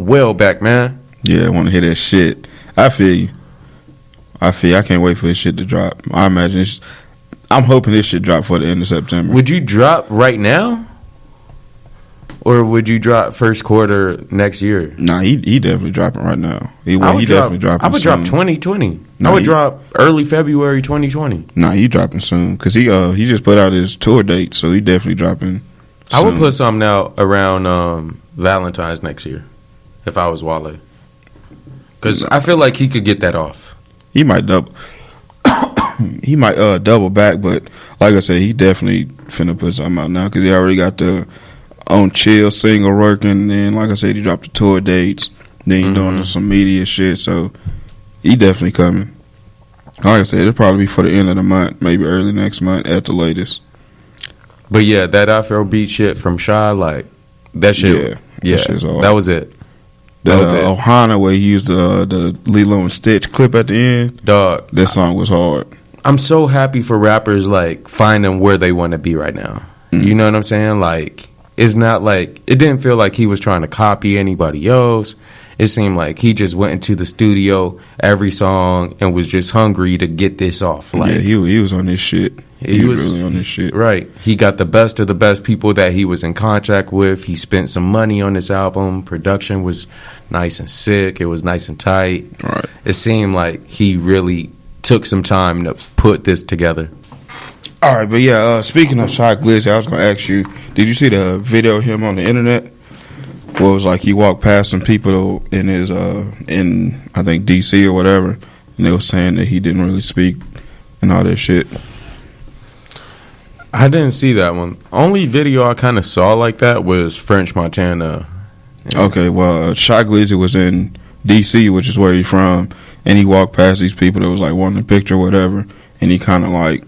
Will back, man. Yeah, I want to hear that shit. I feel you. I can't wait for this shit to drop. I imagine I'm hoping this shit drop for the end of September. Would you drop right now? Or would you drop first quarter next year? Nah, he definitely dropping right now. He definitely dropping. I would soon. drop 2020. I would drop early February 2020. Nah, he dropping soon because he just put out his tour date, so he definitely dropping. I would put something out around Valentine's next year if I was Wale, because I feel like he could get that off. He might double. He might double back, but like I said, he definitely finna put something out now because he already got the On Chill single working. And then, like I said, he dropped the tour dates. Then he doing some media shit, so he definitely coming. Like I said, it'll probably be for the end of the month, maybe early next month at the latest. But yeah, that Afrobeat shit from Shy, like that shit. Yeah, that was it. That was Ohana where he used the Lilo and Stitch clip at the end. Dog, that song was hard. I'm so happy for rappers like finding where they want to be right now. You know what I'm saying? Like, it's not like, it didn't feel like he was trying to copy anybody else. It seemed like he just went into the studio every song and was just hungry to get this off. Like, yeah, he was on this shit. He was really on this shit. Right. He got the best of the best people that he was in contact with. He spent some money on this album. Production was nice and sick. It was nice and tight. Right. It seemed like he really took some time to put this together. All right, but yeah, speaking of Shy Glizzy, I was going to ask you, did you see the video of him on the internet? Where it was like he walked past some people in his, in I think DC or whatever, and they were saying that he didn't really speak and all that shit. I didn't see that one. Only video I kind of saw like that was French Montana. Okay, well, Shy Glizzy was in DC, which is where he's from, and he walked past these people that was like wanting a picture or whatever, and he kind of like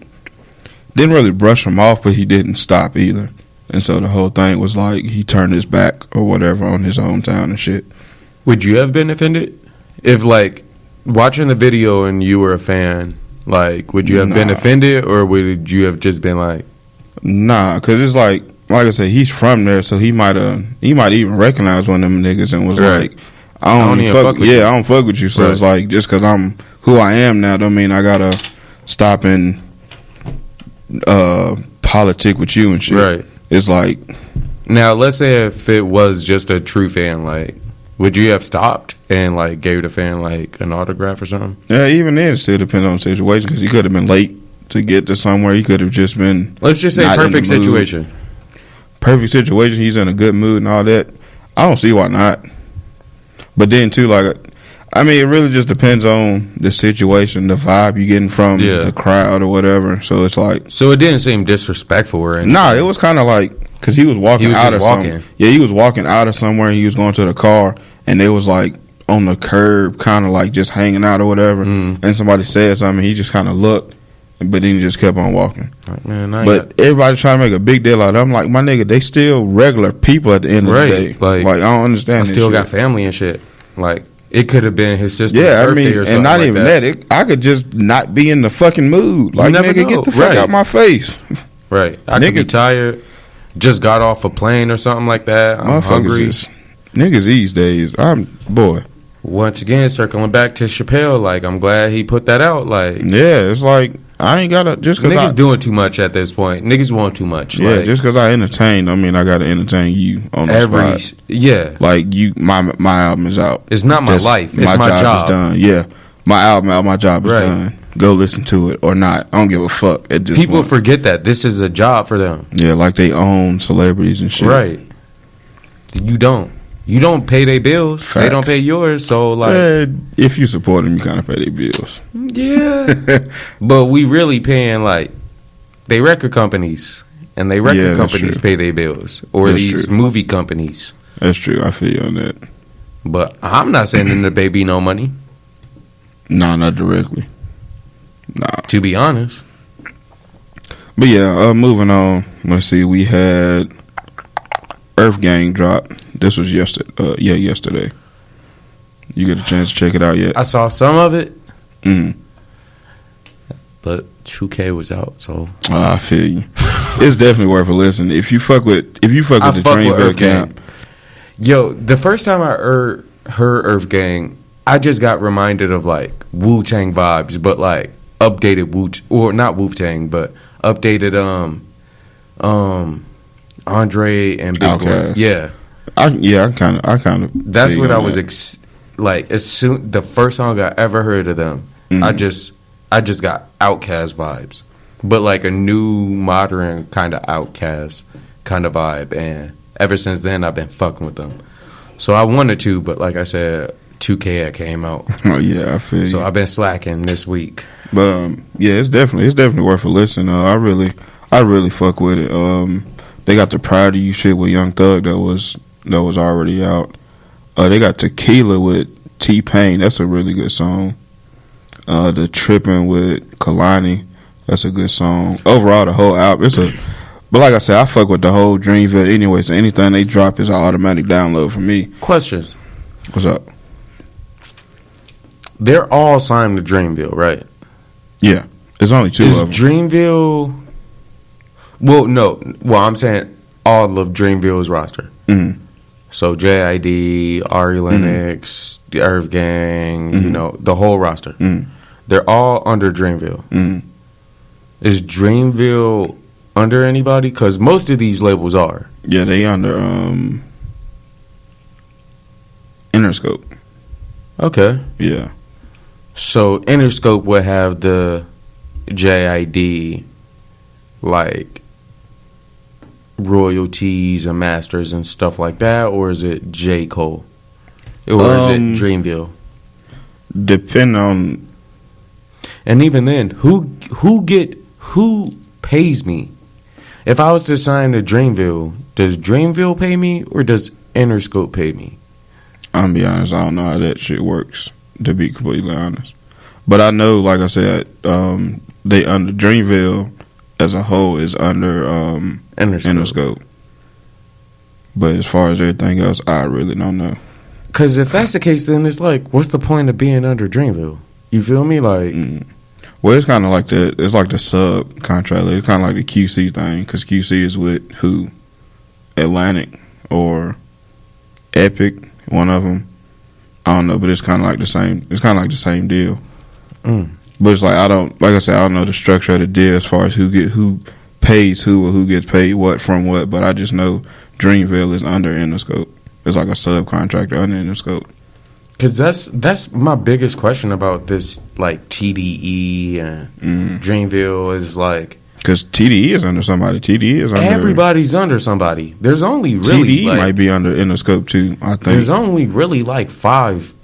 didn't really brush them off, but he didn't stop either. And so the whole thing was like he turned his back or whatever on his hometown and shit. Would you have been offended if, like, watching the video and you were a fan? Like, would you have been offended, or would you have just been like, nah? Because it's like I said, he's from there, so he might even recognize one of them niggas and was like, I don't even fuck with you. I don't fuck with you. So it's like, just because I'm who I am now, don't mean I gotta stop and politic with you and shit. Right. It's like, now let's say if it was just a true fan, like, would you have stopped and like gave the fan like an autograph or something? Yeah, even then, it still depends on the situation because he could have been late to get to somewhere. He could have just been. Let's just say perfect situation. Perfect situation. He's in a good mood and all that. I don't see why not. But then too, like, I mean, it really just depends on the situation, the vibe you're getting from the crowd or whatever. So it's like, so it didn't seem disrespectful or anything. Nah, it was kind of like, because he was walking out of somewhere. Yeah, he was walking out of somewhere. He was going to the car, and they was like on the curb, kind of like just hanging out or whatever. And somebody said something. He just kind of looked, but then he just kept on walking. Like, man, but everybody trying to make a big deal out of it. I'm like, my nigga, they still regular people at the end of the day. Like, I don't understand. I still got family and shit. Like, It could have been his sister's Yeah, I birthday mean, or something and not like even that. I could just not be in the fucking mood. Like, never nigga, know. get the fuck out my face. Right. I could be tired. Just got off a plane or something like that. I'm hungry. Niggas these days, boy. Once again, circling back to Chappelle, like, I'm glad he put that out. Like, yeah, it's like, I ain't gotta, just cause niggas doing too much at this point. Niggas want too much. Yeah, like, just cause I entertain, I mean, I gotta entertain you on the spot. Yeah. Like, my album is out. It's not my life. It's my job. Is done. Yeah. My album out, my job is done. Go listen to it or not. I don't give a fuck. People forget that this is a job for them. Yeah, like they own celebrities and shit. Right. You don't pay their bills. Facts. They don't pay yours. So like, if you support them, you kind of pay their bills. Yeah. But we really paying like they record companies, and they record companies pay their bills, or that's these movie companies. That's true. I feel you on that. But I'm not sending the baby no money. No, not directly. Nah. To be honest. But yeah, moving on. Let's see. We had Earthgang drop. This was yesterday. You get a chance to check it out yet? I saw some of it. But 2K was out, so I feel you. It's definitely worth a listen. If you fuck with the Dreamville camp. Yo, the first time I heard Earthgang, I just got reminded of like Wu-Tang vibes, but like updated or not Wu-Tang, but updated Andre and Big Boy. Yeah. I kind of. That's what I was like. As soon the first song I ever heard of them, I just got Outkast vibes, but like a new modern kind of Outkast kind of vibe. And ever since then, I've been fucking with them. So I wanted to, but like I said, 2K came out. Oh yeah, I feel you. So I've been slacking this week. But yeah, it's definitely worth a listen. I really fuck with it. They got the Proud of You shit with Young Thug that was already out. They got Tequila with T-Pain. That's a really good song. The Trippin' with Kalani. That's a good song. Overall, the whole album, but like I said, I fuck with the whole Dreamville anyway, so anything they drop is an automatic download for me. Question. What's up? They're all signed to Dreamville, right? Yeah. There's only two of them. Is Dreamville... Well, no. Well, I'm saying all of Dreamville's roster. Mm-hmm. So JID, Ari Lennox, the Earthgang, the whole roster. Mm-hmm. They're all under Dreamville. Mm-hmm. Is Dreamville under anybody? Because most of these labels are. Yeah, they under Interscope. Okay. Yeah. So Interscope would have the JID, like, royalties and masters and stuff like that, or is it J. Cole? Or is it Dreamville? Depending on... And even then, who pays me? If I was to sign to Dreamville, does Dreamville pay me or does Interscope pay me? I'm gonna be honest, I don't know how that shit works, to be completely honest. But I know, like I said, they under Dreamville as a whole is under Interscope. But as far as everything else, I really don't know. Because if that's the case, then it's like, what's the point of being under Dreamville? You feel me? Like, well, it's kind of like the sub contract. It's kind of like the QC thing, because QC is with who? Atlantic or Epic, one of them. I don't know, but it's kind of like the same. It's kind of like the same deal. But it's like I don't know the structure of the deal as far as who pays who or who gets paid what from what. But I just know Dreamville is under Interscope. It's like a subcontractor under Interscope. Because that's my biggest question about this, like, TDE and Dreamville is like... Because TDE is under somebody. TDE is under... Everybody's under somebody. There's only really... TDE might be under Interscope, too, I think. There's only really, like, 5...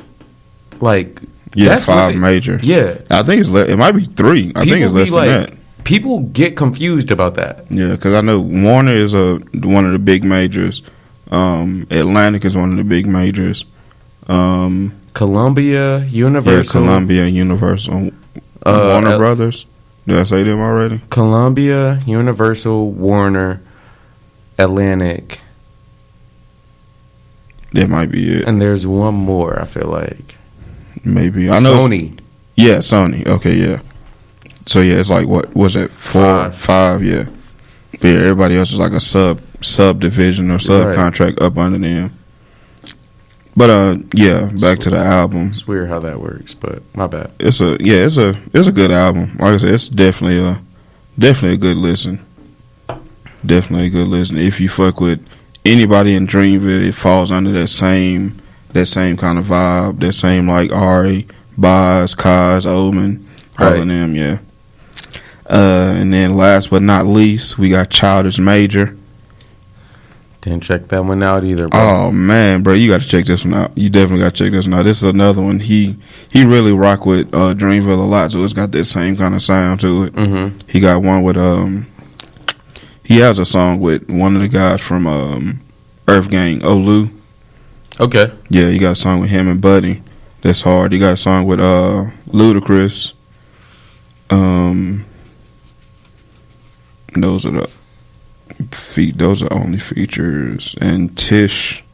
Like... Yeah, that's 5 major. Yeah. I think it might be 3. I think it's less than that. People get confused about that. Yeah, because I know Warner is one of the big majors. Atlantic is one of the big majors. Columbia, Universal. Yeah, Columbia, Universal. Warner Brothers. Did I say them already? Columbia, Universal, Warner, Atlantic. That might be it. And there's one more, I feel like. Maybe. I know Sony. Yeah, Sony. Okay, yeah. So yeah, it's like what was it? 5, yeah. But yeah, everybody else is like a subdivision or subcontract up under them. But yeah, back to the album. It's weird how that works, but my bad. It's a good album. Like I said, it's definitely a good listen. Definitely a good listen. If you fuck with anybody in Dreamville, it falls under that same kind of vibe, that same like Ari, Boz, Kaz, Omen, all of them, yeah. And then last but not least, we got Childish Major. Didn't check that one out either, bro. Oh man, bro, you got to check this one out. You definitely got to check this one out. This is another one. He really rock with Dreamville a lot, so it's got that same kind of sound to it. Mm-hmm. He got one with he has a song with one of the guys from Earthgang, Olu. Okay. Yeah, he got a song with him and Buddy. That's hard. He got a song with Ludacris. Those are only features. And Tish,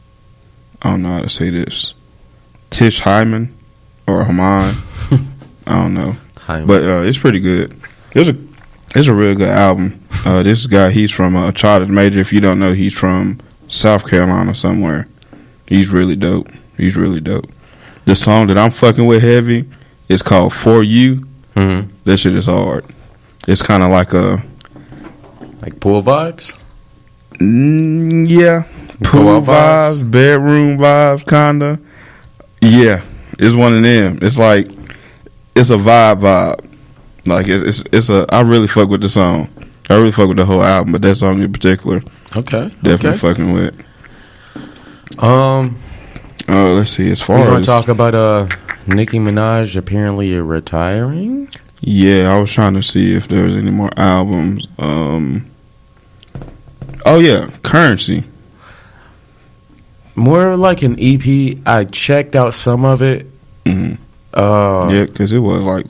I don't know how to say this. Tish Hyman or Haman. I don't know. Hyman. But it's pretty good. It's a real good album. This guy, he's from Childish Major. If you don't know, he's from South Carolina somewhere. He's really dope. The song that I'm fucking with heavy is called For You. Mm-hmm. That shit is hard. It's kind of like pool vibes? Yeah. Pool vibes, bedroom vibes, kinda. Yeah. It's one of them. It's like, it's a vibe. Like, I really fuck with the song. I really fuck with the whole album, but that song in particular. Okay. Definitely fucking with. Let's see. As far as we want to talk about Nicki Minaj apparently retiring. Yeah, I was trying to see if there was any more albums. Oh yeah, Currency. More like an EP. I checked out some of it. Mm-hmm. Yeah, because it was like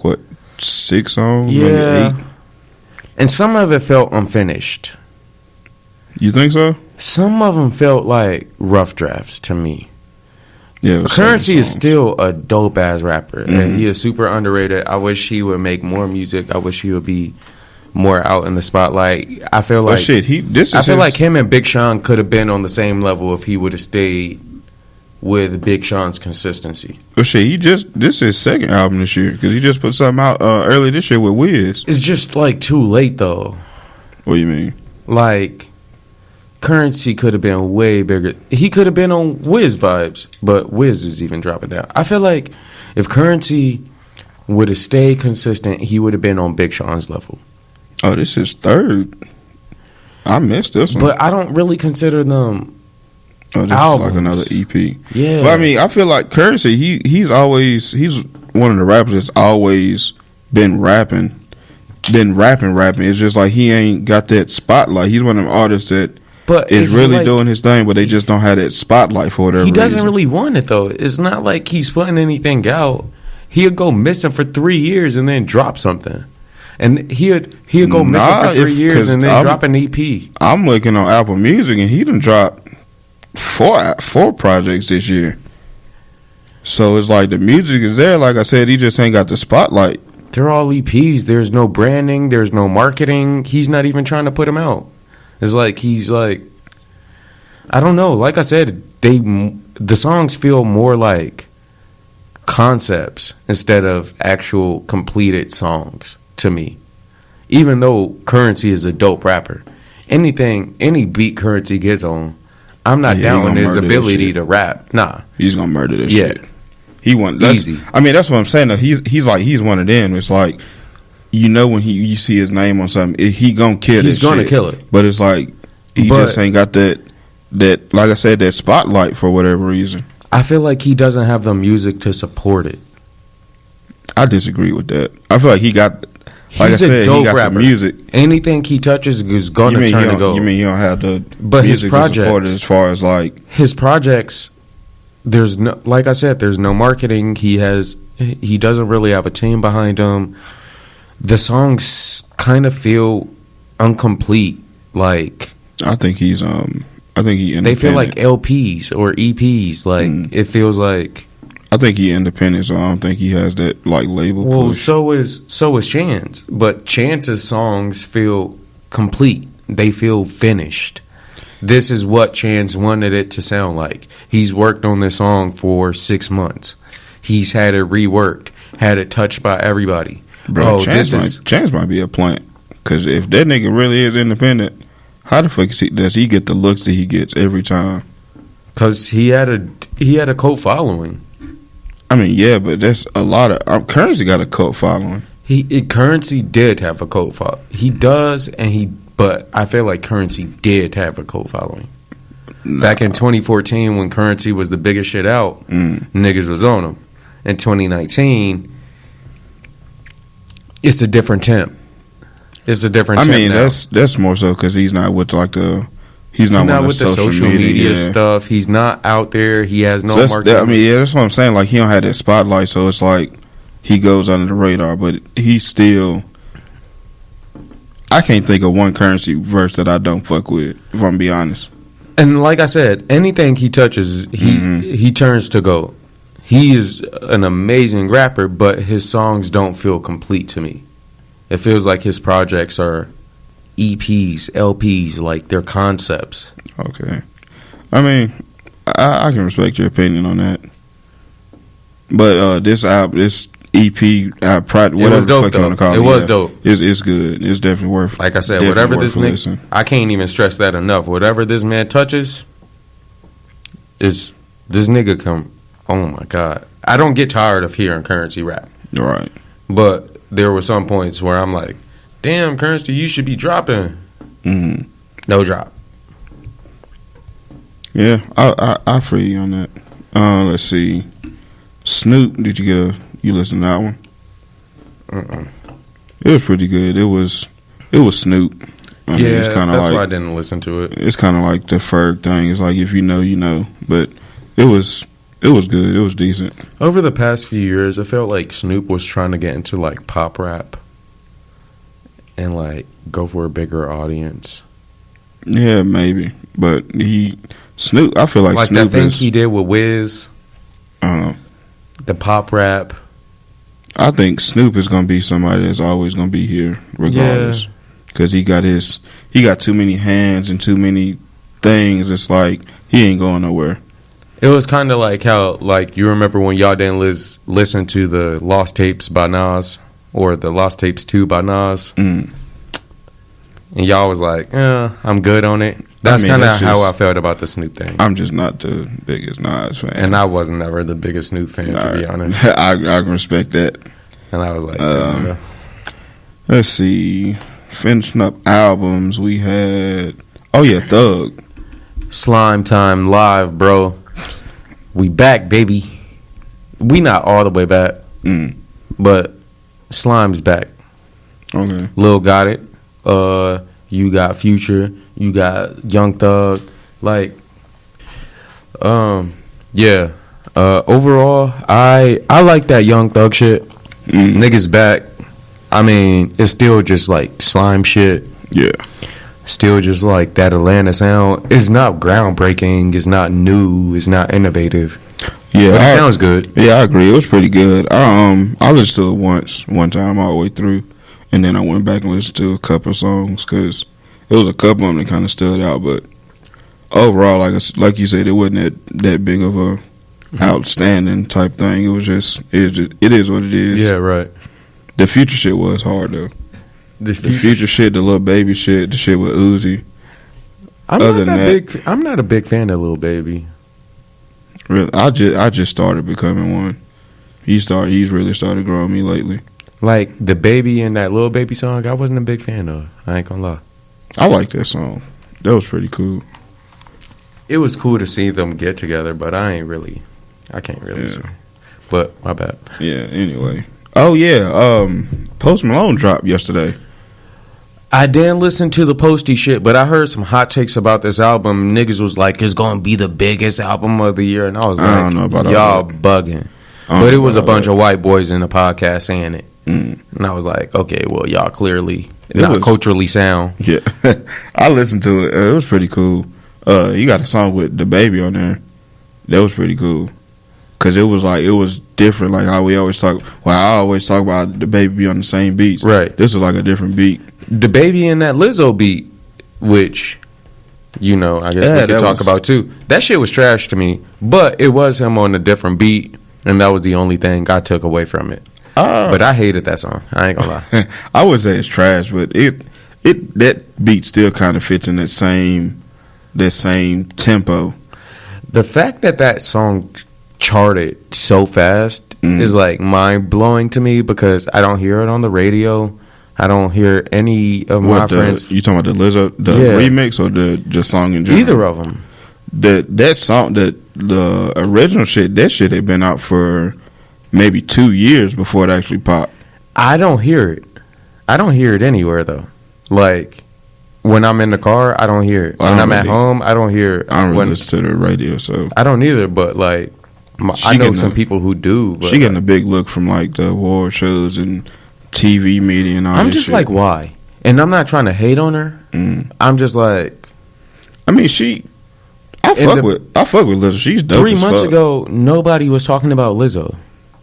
6 songs, yeah, maybe 8. And some of it felt unfinished. You think so? Some of them felt like rough drafts to me. Yeah, Currency is still a dope ass rapper. Mm-hmm. And he is super underrated. I wish he would make more music. I wish he would be more out in the spotlight. I feel like like him and Big Sean could have been on the same level if he would have stayed with Big Sean's consistency. Oh shit, this is his second album this year because he just put something out early this year with Wiz. It's just like too late though. What do you mean? Like, Currency could have been way bigger. He could have been on Wiz vibes, but Wiz is even dropping down. I feel like if Currency would have stayed consistent, he would have been on Big Sean's level. Oh, this is third. I missed this one. But I don't really consider them this albums. Is like another EP. Yeah. But I mean, I feel like Currency, he's one of the rappers that's always been rapping. It's just like he ain't got that spotlight. He's one of them artists that is really doing his thing, but they just don't have that spotlight for whatever reason. He doesn't really want it, though. It's not like he's putting anything out. He'll go missing for 3 years and then drop something. And he'll go missing for 3 years and then drop an EP. I'm looking on Apple Music, and he done dropped 4 projects this year. So it's like the music is there. Like I said, he just ain't got the spotlight. They're all EPs. There's no branding. There's no marketing. He's not even trying to put them out. It's like he's like, I don't know. Like I said, the songs feel more like concepts instead of actual completed songs to me. Even though Currency is a dope rapper, any beat Currency gets on, I'm not down on his ability to rap. Nah, he's gonna murder this shit. He easy. I mean, that's what I'm saying. Though. He's one of them. It's like, you know, when you see his name on something, he gonna kill. He's gonna kill it. But it's like he just ain't got that. Like I said, that spotlight for whatever reason. I feel like he doesn't have the music to support it. I disagree with that. I feel like he got. Like He's I said, he got rapper. The music. Anything he touches is gonna turn to gold. You mean he don't have the but music his projects, to support it as far as like his projects? There's no, like I said, there's no marketing. He doesn't really have a team behind him. The songs kind of feel incomplete. Like I think he's I think he independent. They feel like LPs or EPs. Like it feels like. I think he independent, so I don't think he has that like label push. So is Chance, but Chance's songs feel complete. They feel finished. This is what Chance wanted it to sound like. He's worked on this song for 6 months. He's had it reworked, had it touched by everybody. Bro, Chance might be a plant. Because if that nigga really is independent, how the fuck does he get the looks that he gets every time? Because he had a cult following. I mean, yeah, but that's a lot of... Currency got a cult following. Currency did have a cult following. He does, but I feel like Currency did have a cult following. Nah. Back in 2014, when Currency was the biggest shit out, niggas was on him. In 2019, it's a different temp. It's a different temp now. That's more so because he's not with like the... He's not with the social media stuff. He's not out there. He has no marketing. That's what I'm saying. Like, he don't have that spotlight, so it's like he goes under the radar. But he's still... I can't think of one Currency verse that I don't fuck with, if I'm being honest. And like I said, anything he touches, he turns to gold. He is an amazing rapper, but his songs don't feel complete to me. It feels like his projects are... EPs, LPs, like they're concepts. Okay. I mean, I can respect your opinion on that. But this EP, whatever the fuck you want to call it. It was dope. It's good. It's definitely worth. Like I said, whatever this nigga, I can't even stress that enough. Whatever this man touches, is this nigga come. Oh my god, I don't get tired of hearing Currency rap. Right. But there were some points where I'm like, damn, Currency, you should be dropping. No drop. Yeah, I feel you on that. Let's see. Snoop, you listen to that one? It was pretty good. It was Snoop. I mean, it's kinda that's like, why I didn't listen to it. It's kind of like the Ferg thing. It's like, if you know, you know. But it was good. It was decent. Over the past few years, I felt like Snoop was trying to get into like pop rap. And like go for a bigger audience. Yeah, maybe, but Snoop. I feel like Snoop that thing he did with Wiz. The pop rap. I think Snoop is gonna be somebody that's always gonna be here, regardless, because he got too many hands and too many things. It's like he ain't going nowhere. It was kind of like how, like, you remember when y'all didn't listen to the Lost Tapes by Nas. Or the Lost Tapes 2 by Nas. And y'all was like, I'm good on it. That's kind of how I felt about the Snoop thing. I'm just not the biggest Nas fan. And I wasn't ever the biggest Snoop fan, to be honest. I can respect that. And I was like, let's see. Finishing up albums, we had... Oh, yeah, Thug. Slime Time Live, bro. We back, baby. We not all the way back. But... Slime's back. Okay. Lil got it. You got Future. You got Young Thug. Like, yeah. Overall, I like that Young Thug shit. Niggas back. I mean, it's still just like slime shit. Yeah. Still just like that Atlanta sound. It's not groundbreaking. It's not new. It's not innovative. Yeah, but it sounds good. Yeah, I agree. It was pretty good. I listened to it one time all the way through, and then I went back and listened to a couple of songs because it was a couple of them that kind of stood out. But overall, like you said, it wasn't that big of a outstanding type thing. It is what it is. Yeah, right. The Future shit was hard though. The future shit, the Lil Baby shit, the shit with Uzi. I'm not a big fan of Lil Baby. Really, I just started becoming one. He's really started growing me lately. Like the Baby and that Lil Baby song, I wasn't a big fan of. I ain't gonna lie. I like that song. That was pretty cool. It was cool to see them get together, but I can't really say. But my bad. Yeah. Anyway. Oh yeah. Post Malone dropped yesterday. I didn't listen to the Posty shit, but I heard some hot takes about this album. Niggas was like, it's going to be the biggest album of the year. And I was like, I don't know about y'all bugging. But it was a bunch of white boys in the podcast saying it. And I was like, okay, well, y'all clearly not culturally sound. Yeah. I listened to it. It was pretty cool. You got a song with the baby on there. That was pretty cool. Cause it was different, like how we always talk. Well, I always talk about the baby be on the same beats. Right. This was like a different beat. The baby and that Lizzo beat, which, you know, I guess we could talk about too. That shit was trash to me, but it was him on a different beat, and that was the only thing I took away from it. But I hated that song. I ain't gonna lie. I would say it's trash, but that beat still kind of fits in that same tempo. The fact that song charted so fast is like mind blowing to me because I don't hear it on the radio. I don't hear any of my friends. You talking about the Lizzo, remix, or the song in general? Either of them. That song, the original shit, that shit had been out for maybe 2 years before it actually popped. I don't hear it. I don't hear it anywhere though. Like when I'm in the car, I don't hear it. When I'm at home, I don't hear it. I don't really listen to the radio, so I don't either. But like, I know some people who do. But she getting a big look from like the award shows and TV media and all that shit. I'm just like, why? And I'm not trying to hate on her. I'm just like, I mean, I fuck with Lizzo. She's dope. 3 months ago, nobody was talking about Lizzo.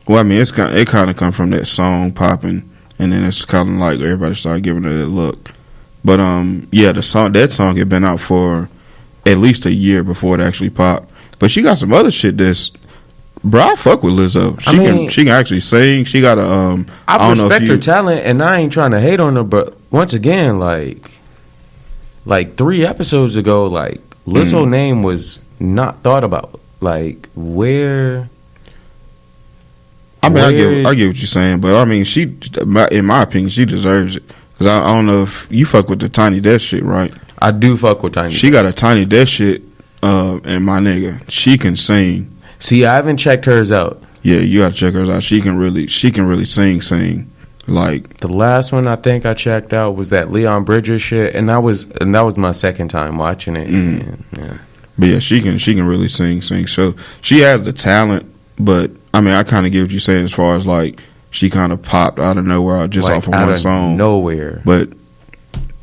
Well, I mean, it kind of come from that song popping, and then it's kind of like everybody started giving her that look. But yeah, that song had been out for at least a year before it actually popped. But she got some other shit that's. Bro, I fuck with Lizzo. She can actually sing. She got a I respect her talent, and I ain't trying to hate on her. But once again, like 3 episodes ago, like Lizzo's name was not thought about. Like where? I mean, I get what you're saying, but I mean, in my opinion, she deserves it. Cause I don't know if you fuck with the Tiny Desk shit, right? I do fuck with Tiny. She got a Tiny Desk shit, and my nigga, she can sing. See, I haven't checked hers out. Yeah, you gotta check hers out. She can really sing. Like the last one I think I checked out was that Leon Bridges shit, and that was my second time watching it. Yeah. But yeah, she can really sing. So she has the talent, but I mean, I kind of get what you're saying as far as like she kind of popped out of nowhere just like off of one song, nowhere. But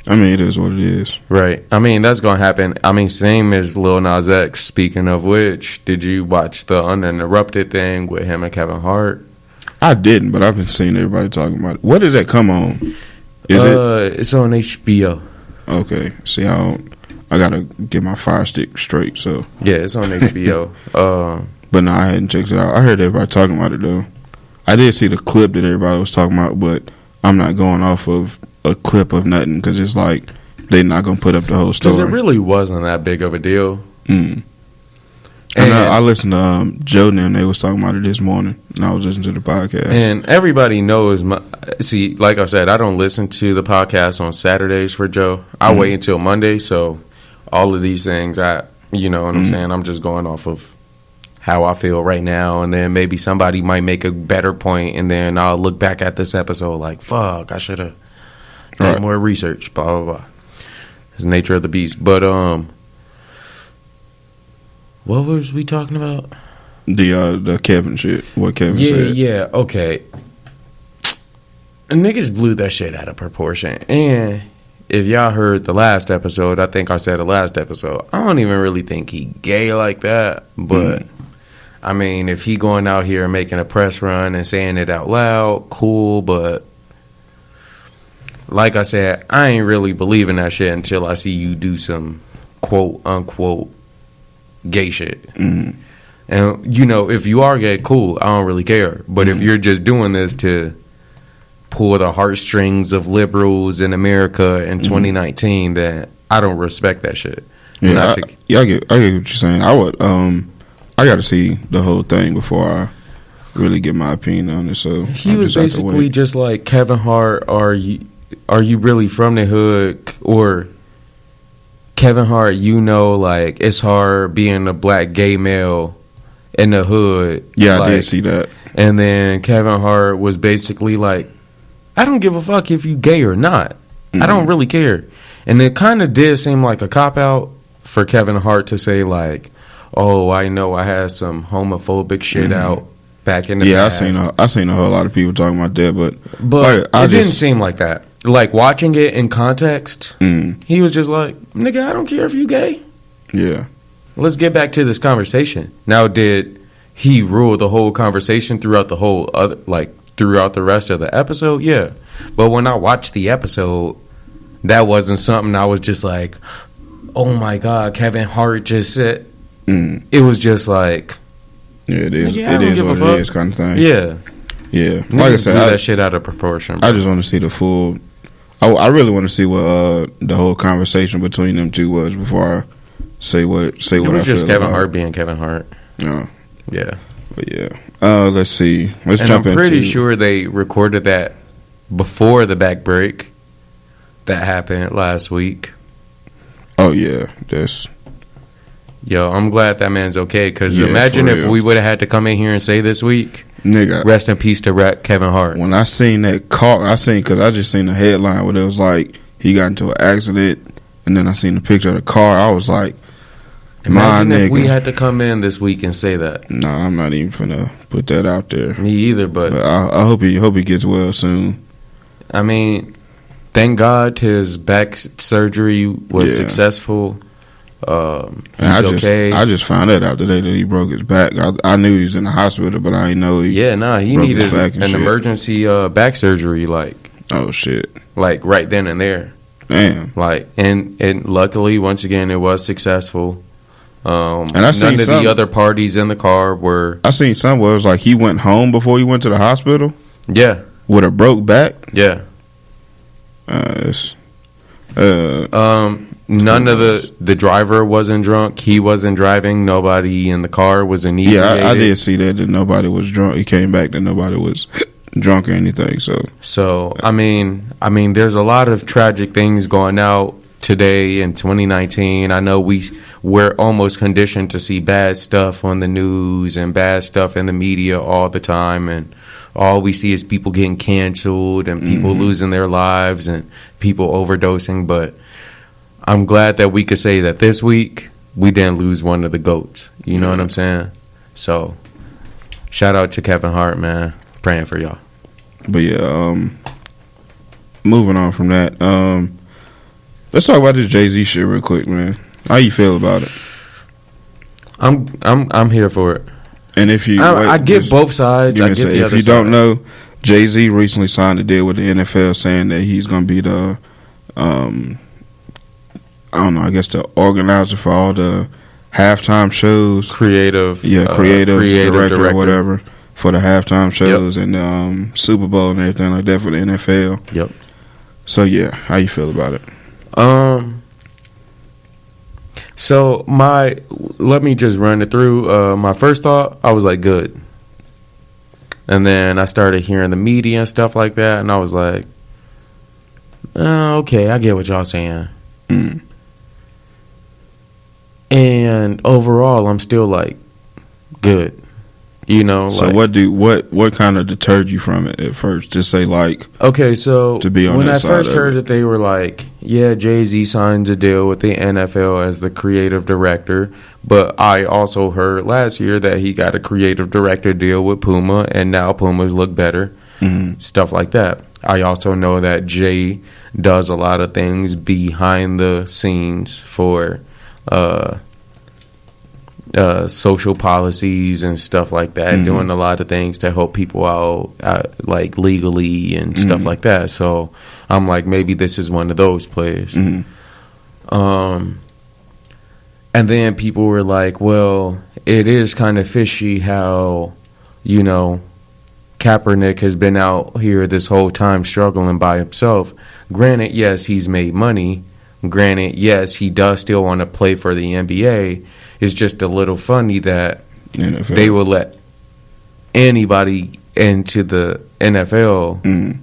I mean, it is what it is. Right. I mean, that's going to happen. I mean, same as Lil Nas X. Speaking of which, did you watch the Uninterrupted thing with him and Kevin Hart? I didn't, but I've been seeing everybody talking about it. What does that come on? It's on HBO. Okay. See, I got to get my Fire Stick straight, so. Yeah, it's on HBO. But no, I hadn't checked it out. I heard everybody talking about it, though. I did see the clip that everybody was talking about, but I'm not going off of a clip of nothing because it's like they're not gonna put up the whole story. Because it really wasn't that big of a deal. And I listened to Joe and them. They was talking about it this morning, and I was listening to the podcast. And everybody knows. See, like I said, I don't listen to the podcast on Saturdays for Joe. I wait until Monday. So all of these things, you know what I'm saying. I'm just going off of how I feel right now, and then maybe somebody might make a better point, and then I'll look back at this episode like, fuck, I should have done more research, blah, blah, blah. It's the nature of the beast. But, what was we talking about? The Kevin shit. What Kevin said. Yeah, okay. Niggas blew that shit out of proportion. And if y'all heard the last episode, I think I said the last episode, I don't even really think he gay like that. But, I mean, if he going out here making a press run and saying it out loud, cool, but like I said, I ain't really believing that shit until I see you do some quote unquote gay shit. And you know, if you are gay, cool, I don't really care. But if you're just doing this to pull the heartstrings of liberals in America in 2019, then I don't respect that shit. Yeah, I get what you're saying. I got to see the whole thing before I really get my opinion on it. So he was basically just like, Kevin Hart, are you really from the hood? Or Kevin Hart, you know, like it's hard being a black gay male in the hood. Yeah, like, I did see that. And then Kevin Hart was basically like, I don't give a fuck if you gay or not. I don't really care. And it kind of did seem like a cop out for Kevin Hart to say like, oh, I know I had some homophobic shit out back in the past. I seen a whole lot of people talking about that, but it didn't seem like that. Like watching it in context, he was just like, nigga, I don't care if you gay. Yeah. Let's get back to this conversation. Now, did he rule the whole conversation throughout the whole other, throughout the rest of the episode? Yeah. But when I watched the episode, that wasn't something I was just like, oh my God, Kevin Hart just said. It was just like, yeah, it is. It is what it is, kind of thing. Yeah. Yeah. Like I said, blew that shit out of proportion, bro. I just want to see the full. I really want to see what the whole conversation between them two was before I say what I feel. It was just Kevin about Hart being Kevin Hart. No. Yeah. But yeah. Let's see. Let's and jump I'm pretty into, sure they recorded that before the back break that happened last week. Oh yeah, that's. Yo, I'm glad that man's okay. Because Yeah, imagine for if real. we would have had to come in here and say this week, Nigga, rest in peace to Kevin Hart. when I seen that car, because I just seen the headline where it was like he got into an accident, and then I seen the picture of the car. I was like, Imagine my if nigga. we had to come in this week and say that. Nah, I'm not even finna put that out there. Me either, but I hope he gets well soon. I mean, thank God his back surgery was Yeah. successful. And He's okay. I just found that out today that he broke his back. I knew he was in the hospital, but I didn't know he. He broke his needed back and an shit. emergency back surgery, Oh shit! right then and there. Damn. And luckily, once again, it was successful. And I seen none of some- the other parties in the car were. I seen somewhere it was like he went home before he went to the hospital Yeah, with a broke back. yeah. None of the driver wasn't drunk. He wasn't driving. Nobody in the car was inebriated. Yeah, I did see that nobody was drunk. He came back that nobody was drunk or anything. So I mean, there's a lot of tragic things going out today in 2019. I know we're almost conditioned to see bad stuff on the news and bad stuff in the media all the time, and all we see is people getting canceled and people losing their lives and people overdosing. But I'm glad that we could say that this week we didn't lose one of the GOATs. You know what I'm saying? So shout out to Kevin Hart, man. Praying for y'all. but yeah. Moving on from that, let's talk about this Jay-Z shit real quick, man. How you feel about it? I'm here for it. And if you, I get both sides. I get the if other you side. don't know, Jay-Z recently signed a deal with the NFL saying that he's going to be the, I don't know, I guess the organizer for all the halftime shows. creative Director or whatever for the halftime shows and the Super Bowl and everything like that for the NFL. Yep. So yeah, how you feel about it? So let me just run it through. My first thought, I was like, good. And then I started hearing the media and stuff like that, and I was like, okay, I get what y'all saying. And overall, I'm still like, good. You know. So what kind of deterred you from it at first? Just say like, okay, so to be on when that I side first of heard it. it, they were like, yeah, Jay-Z signs a deal with the NFL as the creative director. But I also heard last year that he got a creative director deal with Puma, and now Pumas look better. Stuff like that. I also know that Jay does a lot of things behind the scenes for social policies and stuff like that, doing a lot of things to help people out, like legally and stuff like that. So I'm like, maybe this is one of those players. And then people were like, well, it is kind of fishy how, you know, Kaepernick has been out here this whole time struggling by himself. Granted, yes, he's made money. Granted, yes, he does still want to play for the NBA. It's just a little funny that NFL. they will let anybody into the NFL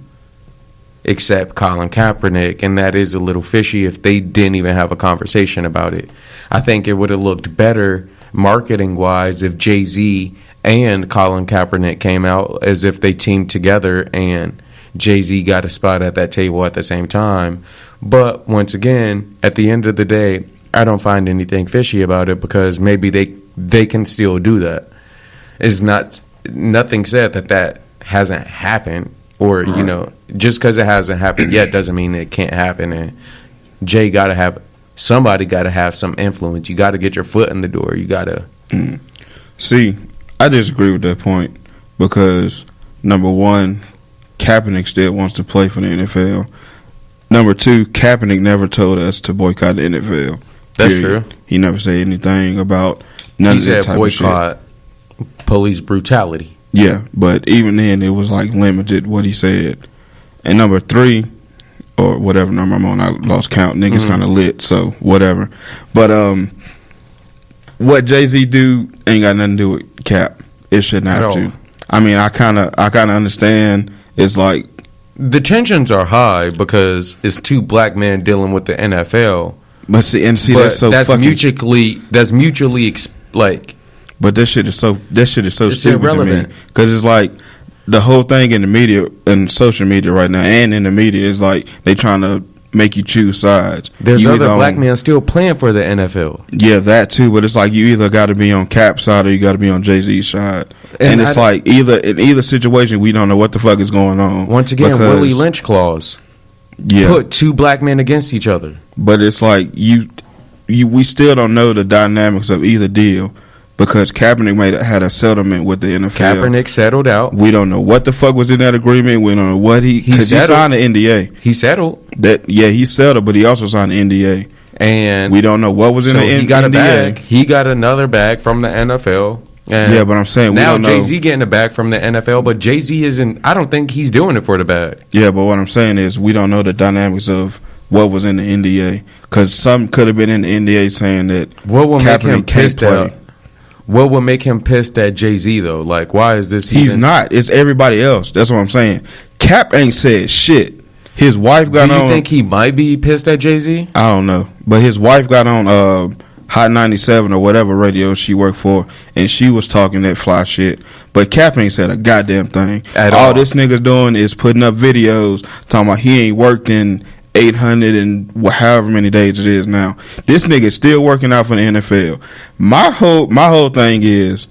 except Colin Kaepernick, and that is a little fishy if they didn't even have a conversation about it. I think it would have looked better marketing-wise if Jay-Z and Colin Kaepernick came out as if they teamed together and Jay-Z got a spot at that table at the same time. But once again, at the end of the day, I don't find anything fishy about it because maybe they can still do that. It's nothing said that hasn't happened, or you know, just because it hasn't happened yet doesn't mean it can't happen. And Jay got to have somebody got to have some influence. You got to get your foot in the door. You got to. See, I disagree with that point because, number one, Kaepernick still wants to play for the NFL. Number two, Kaepernick never told us to boycott the NFL. That's true. He never said anything about none of that type of shit. He said boycott police brutality. Yeah, but even then, it was like limited what he said. And number three, or whatever number I'm on, I lost count. Niggas kind of lit, so whatever. But what Jay-Z do ain't got nothing to do with Cap. It shouldn't have to. I mean, I kind of understand. It's like the tensions are high because it's two black men dealing with the NFL. But see, that's so that's fucking mutually like. But that shit is so stupid irrelevant to me because it's like the whole thing in the media and social media right now, and in the media is like they trying to make you choose sides. There's other black men still playing for the NFL. Yeah, that too. But it's like you either got to be on Cap's side or you got to be on Jay-Z's side. And it's like in either situation, we don't know what the fuck is going on. Once again, Willie Lynch clause. Yeah, put two black men against each other. But it's like we still don't know the dynamics of either deal. Because Kaepernick had a settlement with the NFL. Kaepernick settled out. We don't know what the fuck was in that agreement. We don't know what he signed an NDA. He settled. He settled, but he also signed an NDA. And we don't know what was in the NDA. He got a bag. He got another bag from the NFL. And yeah, but I'm saying now Jay-Z getting a bag from the NFL, but Jay-Z isn't. I don't think he's doing it for the bag. Yeah, but what I'm saying is we don't know the dynamics of what was in the NDA because some could have been in the NDA saying that Kaepernick can't play. What would make him pissed at Jay-Z, though? Like, why is this? He's not. It's everybody else. That's what I'm saying. Cap ain't said shit. His wife got on. Do you think he might be pissed at Jay-Z? I don't know. But his wife got on Hot 97 or whatever radio she worked for, and she was talking that fly shit. But Cap ain't said a goddamn thing. All this nigga's doing is putting up videos talking about he ain't worked in 800 and however many days it is now. This nigga still working out for the NFL. My whole thing is,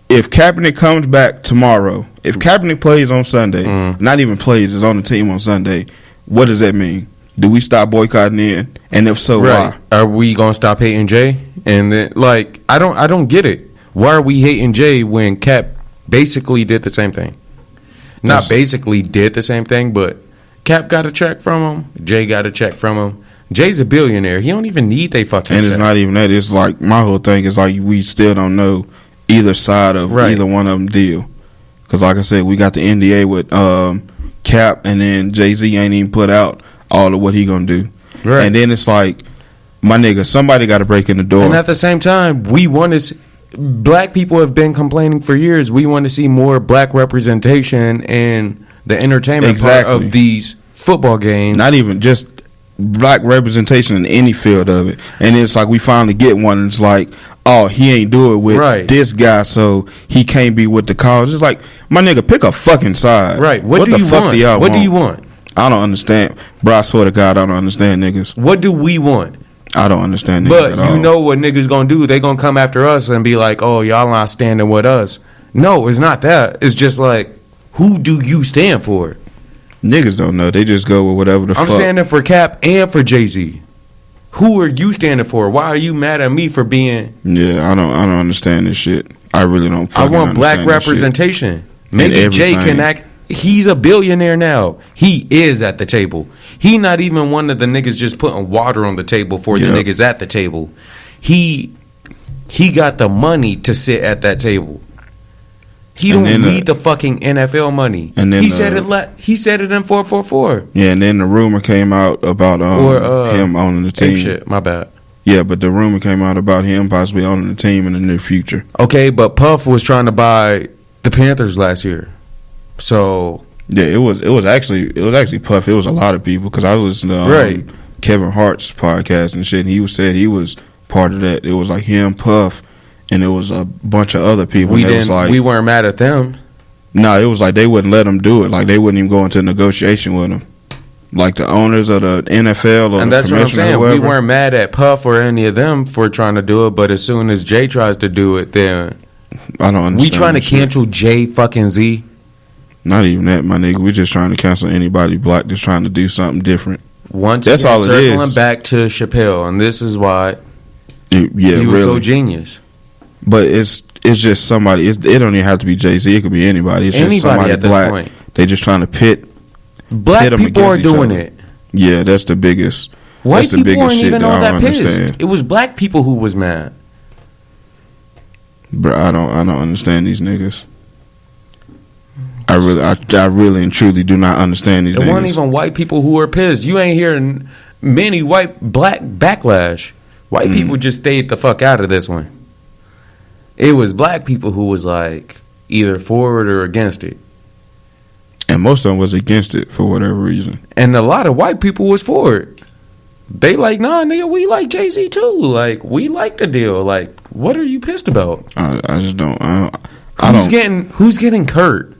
if Kaepernick comes back tomorrow, if Kaepernick plays on Sunday, not even plays, is on the team on Sunday, what does that mean? Do we stop boycotting it? And if so, why? Are we gonna stop hating Jay? And then, like, I don't get it. Why are we hating Jay when Cap basically did the same thing? Not basically did the same thing, but Cap got a check from him. Jay got a check from him. Jay's a billionaire. He don't even need they fucking check. And it's not even that. It's like my whole thing is like we still don't know either side of either one of them deal. Because like I said, we got the NDA with Cap, and then Jay-Z ain't even put out all of what he gonna do. Right. And then it's like, my nigga, somebody got to break in the door. And at the same time, we want to. Black people have been complaining for years. We want to see more black representation in the entertainment part of these football games. Not even just black representation in any field of it. And it's like we finally get one, and it's like, oh, he ain't do it with this guy, so he can't be with the cause. It's like, my nigga, pick a fucking side. Right. What do you want? What do you want? I don't understand. Bro, I swear to God, I don't understand niggas. What do we want? I don't understand niggas but at all. You know what niggas gonna do? They gonna come after us and be like, oh, y'all not standing with us. No, it's not that. It's just like, who do you stand for? Niggas don't know. They just go with whatever the fuck. I'm standing for Cap and for Jay-Z. Who are you standing for? Why are you mad at me for being... Yeah, I don't understand this shit. I really don't fucking I want black representation. Maybe Jay can act... He's a billionaire now. He is at the table. He not even one of the niggas just putting water on the table for the niggas at the table. He got the money to sit at that table. He don't need the fucking NFL money. And then he said it. He said it in 444. Yeah, and then the rumor came out about him owning the team. Shit, my bad. Yeah, but the rumor came out about him possibly owning the team in the near future. Okay, but Puff was trying to buy the Panthers last year. So yeah, it was actually Puff. It was a lot of people because I was listening to Kevin Hart's podcast and shit. And he said he was part of that. It was like him, Puff, and it was a bunch of other people. We weren't mad at them. No, it was like they wouldn't let him do it. Like they wouldn't even go into negotiation with him. Like the owners of the NFL or and the that's what I'm saying. We weren't mad at Puff or any of them for trying to do it. But as soon as Jay tries to do it, then I don't understand. We trying to cancel Jay fucking Z. Not even that, my nigga. We just trying to cancel anybody black that's trying to do something different. Once That's again, all it circling is. back to Chappelle, and this is why Yeah, he was so really. genius. But it's just somebody. It don't even have to be Jay-Z. It could be anybody. It's just Anybody somebody at this black. point. They just trying to pit Black them people are against each doing other. it. Yeah, that's the biggest. White that's the people biggest weren't shit even that all I that don't pissed. understand. It was black people who was mad. Bro, I don't understand these niggas. I really and truly do not understand these It niggas. weren't even white people who were pissed. You ain't hearing many black backlash. White people just stayed the fuck out of this one. It was black people who was like either for it or against it. And most of them was against it for whatever reason. And a lot of white people was for it. They like, nah, nigga, we like Jay-Z too. Like, we like the deal. Like, what are you pissed about? I just don't. Who's getting hurt?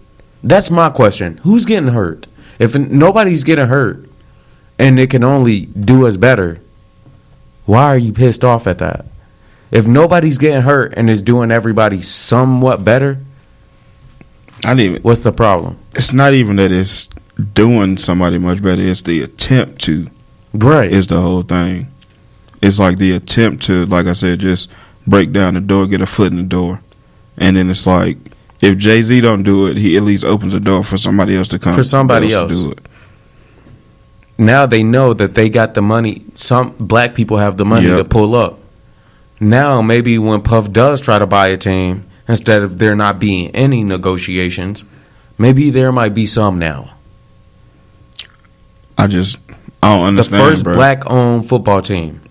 That's my question. Who's getting hurt? If nobody's getting hurt and it can only do us better, why are you pissed off at that? If nobody's getting hurt and is doing everybody somewhat better, what's the problem? It's not even that it's doing somebody much better. It's the attempt to. Right. Is the whole thing. It's like the attempt to, like I said, just break down the door, get a foot in the door. And then it's like, if Jay-Z don't do it, he at least opens the door for somebody else to come. For somebody else to do it. Now they know that they got the money. Some black people have the money to pull up. Now maybe when Puff does try to buy a team, instead of there not being any negotiations, maybe there might be some now. I don't understand. The first bro. black-owned football team,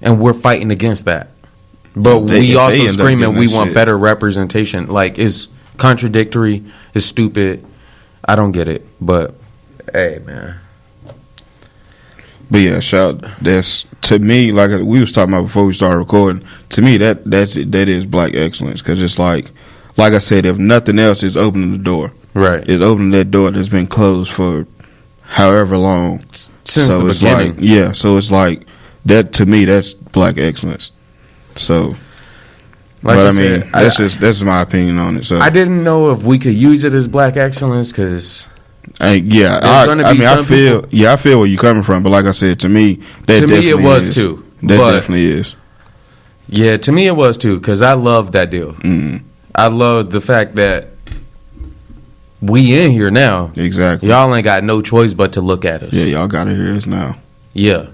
and we're fighting against that. But we also screaming we want better representation. Like, it's contradictory. It's stupid. I don't get it. But hey, man. But yeah, that's to me, like we was talking about before we started recording. To me, that is black excellence, because it's like I said, if nothing else, it's opening the door. Right. It's opening that door that's been closed for however long since the beginning. So it's like that. To me, that's black excellence. So, like but I mean, that's my opinion on it. So I didn't know if we could use it as black excellence, because I feel where you're coming from, but like I said, to me, it was too. That definitely is. Yeah, to me it was too, because I love that deal. Mm. I love the fact that we in here now. Exactly. Y'all ain't got no choice but to look at us. Yeah, y'all gotta hear us now. Yeah.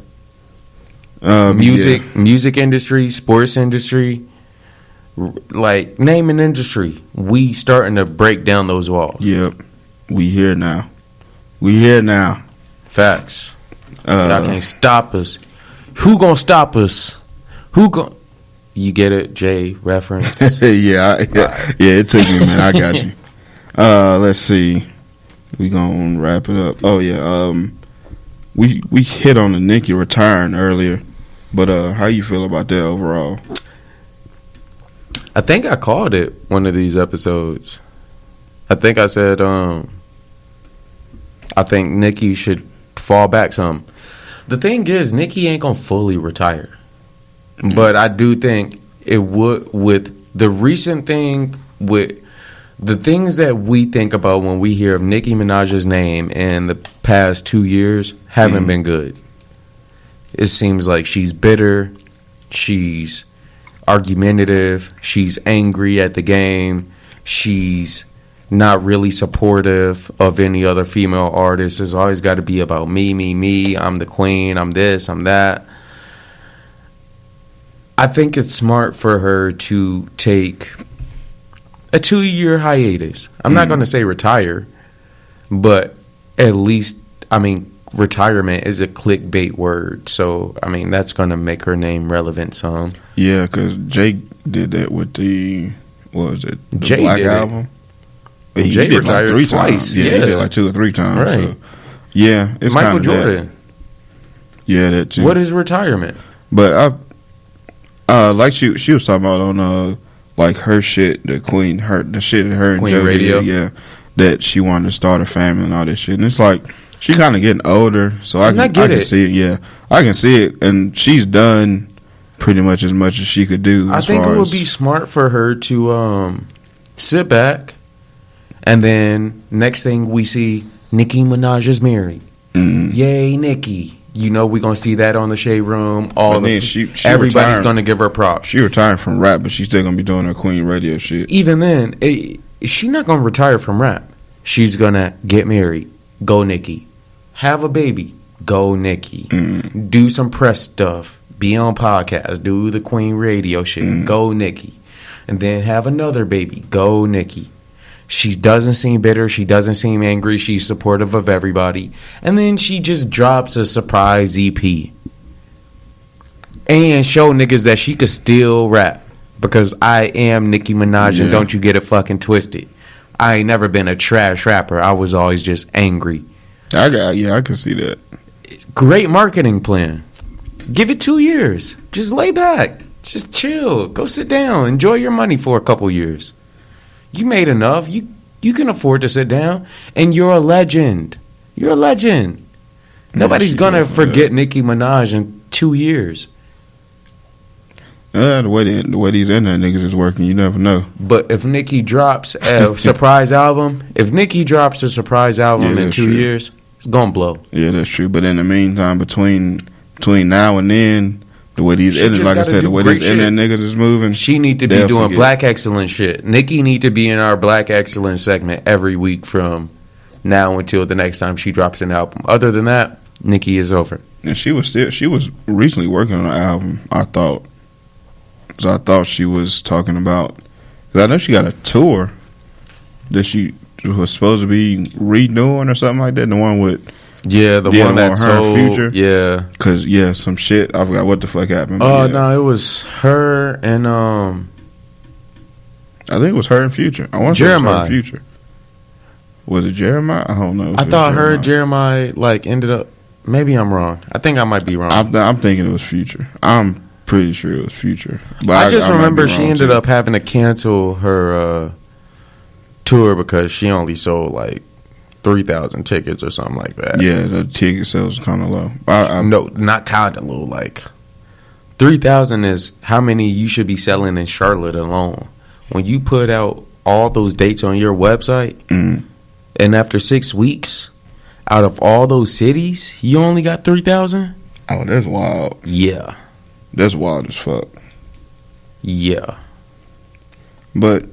Music industry, sports industry, like name an industry. We starting to break down those walls. Yep. We here now. Facts. Y'all can't stop us. Who gonna stop us? You get it, Jay reference? yeah, it took me, man. I got you. Let's see. We gonna wrap it up. Oh yeah. We hit on the Nicki retiring earlier, but how you feel about that overall? I think I called it one of these episodes. I think I said I think Nicki should fall back some. The thing is, Nicki ain't gonna fully retire. Mm-hmm. But I do think it would, with the recent thing, with the things that we think about when we hear of Nicki Minaj's name in the past 2 years haven't been good. It seems like she's bitter, she's argumentative, she's angry at the game, she's not really supportive of any other female artist. It's always got to be about me, I'm the queen, I'm this, I'm that. I think it's smart for her to take a 2-year hiatus. I'm not going to say retire, but at least, I mean, retirement is a clickbait word. So, I mean, that's going to make her name relevant some. Yeah, because Jake did that with the, what was it? The Jay Black did album? He Jay did retired like 3 twice. times. Yeah, he did like 2 or 3 times. Right. So. Yeah, it's Michael kinda Jordan. That. Yeah, that too. What is retirement? But like she was talking about on like her shit, the Queen, the shit that her Queen and Joe Radio. did, yeah, that she wanted to start a family and all this shit. And it's like she kind of getting older, so I can see it. Yeah, I can see it, and she's done pretty much as she could do. I think it would be smart for her to sit back, and then next thing we see, Nicki Minaj is married. Yay, Nicki. You know we're going to see that on the Shade Room. Everybody's going to give her props. She retired from rap, but she's still going to be doing her Queen radio shit. Even then, she's not going to retire from rap. She's going to get married. Go Nicki. Have a baby. Go Nicki. Do some press stuff. Be on podcasts. Do the Queen radio shit. Go Nicki. And then have another baby. Go Nicki. She doesn't seem bitter. She doesn't seem angry. She's supportive of everybody. And then she just drops a surprise EP. And show niggas that she could still rap. Because I am Nicki Minaj and don't you get it fucking twisted. I ain't never been a trash rapper. I was always just angry. I can see that. Great marketing plan. Give it 2 years. Just lay back. Just chill. Go sit down. Enjoy your money for a couple years. You made enough. You can afford to sit down. And you're a legend. You're a legend. Nobody's going to forget Nicki Minaj in 2 years. The way these internet niggas is working, you never know. But if Nicki drops a surprise album, in 2 years, it's going to blow. Yeah, that's true. But in the meantime, between now and then, the way these internet niggas is moving, she need to be doing Black Excellence shit. Nicki need to be in our Black Excellence segment every week from now until the next time she drops an album. Other than that, Nicki is over. And she was recently working on an album. I thought she was talking about. 'Cause I know she got a tour that she was supposed to be redoing or something like that. The one with. Yeah, the one that sold. Future. Yeah. Because, some shit. I forgot what the fuck happened. Oh, no, it was her and, I think it was her and Future. I want to say it was her and Future. Was it Jeremiah? I don't know. I thought her and Jeremiah, ended up. Maybe I'm wrong. I think I might be wrong. I'm thinking it was Future. I'm pretty sure it was Future. But I just remember she ended up having to cancel her tour because she only sold, 3,000 tickets or something like that. Yeah, the ticket sales was kind of low. No, not kind of low. 3,000 is how many you should be selling in Charlotte alone. When you put out all those dates on your website, and after 6 weeks, out of all those cities, you only got 3,000? Oh, that's wild. Yeah. That's wild as fuck. Yeah. But,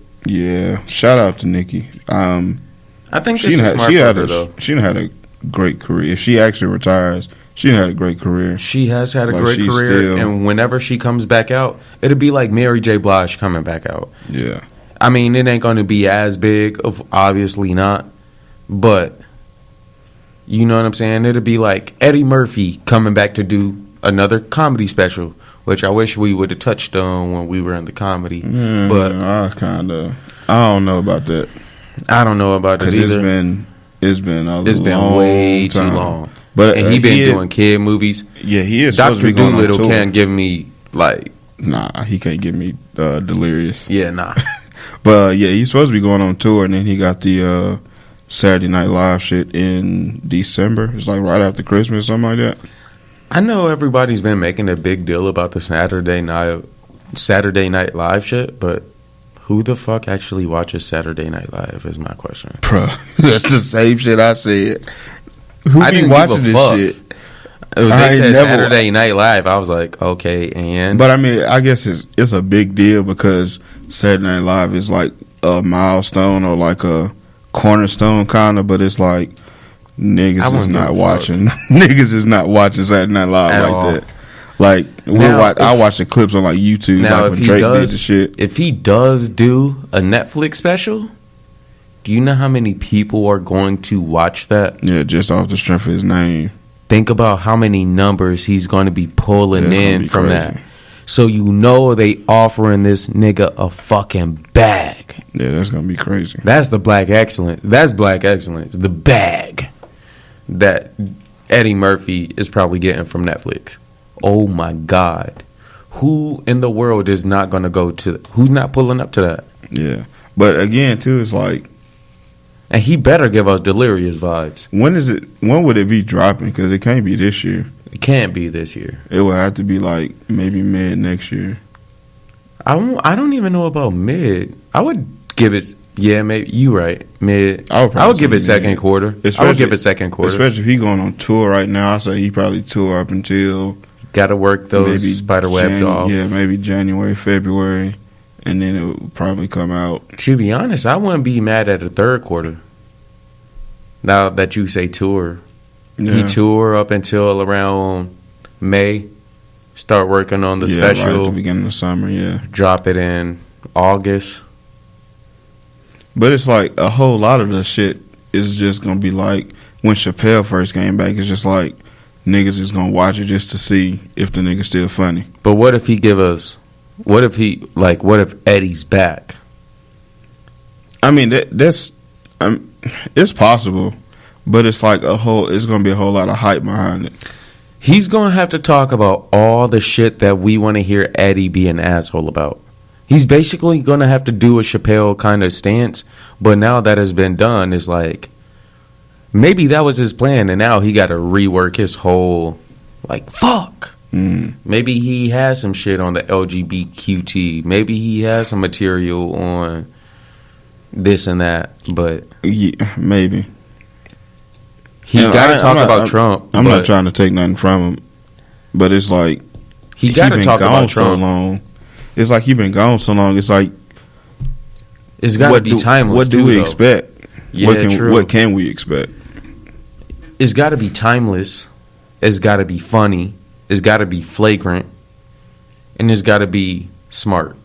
shout out to Nicki. I think this is smart for her, though. She had a great career. If she actually retires, she had a great career. She has had a great career, and whenever she comes back out, it'll be like Mary J. Blige coming back out. Yeah. I mean, it ain't going to be as big, obviously not, but you know what I'm saying? It'll be like Eddie Murphy coming back to do another comedy special, which I wish we would have touched on when we were in the comedy. But I don't know about that. I don't know about it either. It's been way too long. But and he been doing kid movies. Yeah, he is supposed to be going on tour. Dr. Dolittle can't give me Nah, he can't give me delirious. Yeah, nah. But he's supposed to be going on tour, and then he got the Saturday Night Live shit in December. It's right after Christmas, something like that. I know everybody's been making a big deal about the Saturday Night Live shit, but who the fuck actually watches Saturday Night Live is my question. Bro, that's the same shit I said. Who be watching this shit? They said Saturday Night Live. I was like, okay, and... But, I mean, I guess it's a big deal because Saturday Night Live is like a milestone or like a cornerstone kind of, but it's like niggas is not watching. Niggas is not watching Saturday Night Live like that. I watch the clips on YouTube when Drake did the shit. If he does do a Netflix special, do you know how many people are going to watch that? Yeah, just off the strength of his name. Think about how many numbers he's going to be pulling in from that. So they offering this nigga a fucking bag. Yeah, that's going to be crazy. That's the Black Excellence. That's Black Excellence. The bag that Eddie Murphy is probably getting from Netflix. Oh my God. Who in the world is not going to who's not pulling up to that? Yeah. But again, too, it's and he better give us Delirious vibes. When would it be dropping? Because it can't be this year. It can't be this year. It would have to be maybe mid next year. I don't even know about mid. I would give it Yeah, maybe you right. Mid. I would give it second quarter. I would give it second quarter. Especially if he going on tour right now. I say he probably tour up until got to work those spider webs off. Yeah, maybe January, February, and then it will probably come out. To be honest, I wouldn't be mad at a third quarter. Now that you say tour, he tour up until around May. Start working on the special. Right at the beginning of summer. Yeah, drop it in August. But it's like a whole lot of the shit is just gonna be like when Chappelle first came back. It's just like niggas is gonna watch it just to see if the nigga's still funny. But what if he give us? What if Eddie's back? I mean that's it's possible, but it's like it's gonna be a whole lot of hype behind it. He's gonna have to talk about all the shit that we want to hear Eddie be an asshole about. He's basically going to have to do a Chappelle kind of stance, but now that has been done, it's like, maybe that was his plan, and now he got to rework his whole, like, fuck. Maybe he has some shit on the LGBTQT. Maybe he has some material on this and that, but... Yeah, maybe. He got to talk about Trump. I'm not trying to take nothing from him, but it's like... He got to talk about Trump. So long. It's like you've been gone so long. It's like it's got to be timeless. What do we expect? Yeah, true. What can we expect? It's got to be timeless. It's got to be funny. It's got to be flagrant, and it's got to be smart.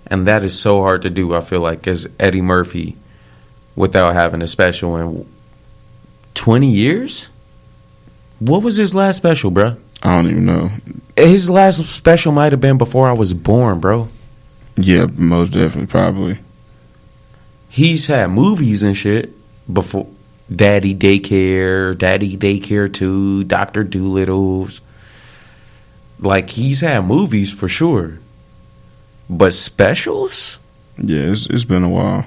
And that is so hard to do. I feel like as Eddie Murphy, without having a special in 20 years. What was his last special, bro? I don't even know. His last special might have been before I was born, bro. Yeah, most definitely, probably. He's had movies and shit before. Daddy Daycare 2, Dr. Doolittle's. Like, he's had movies for sure. But specials? Yeah, it's been a while.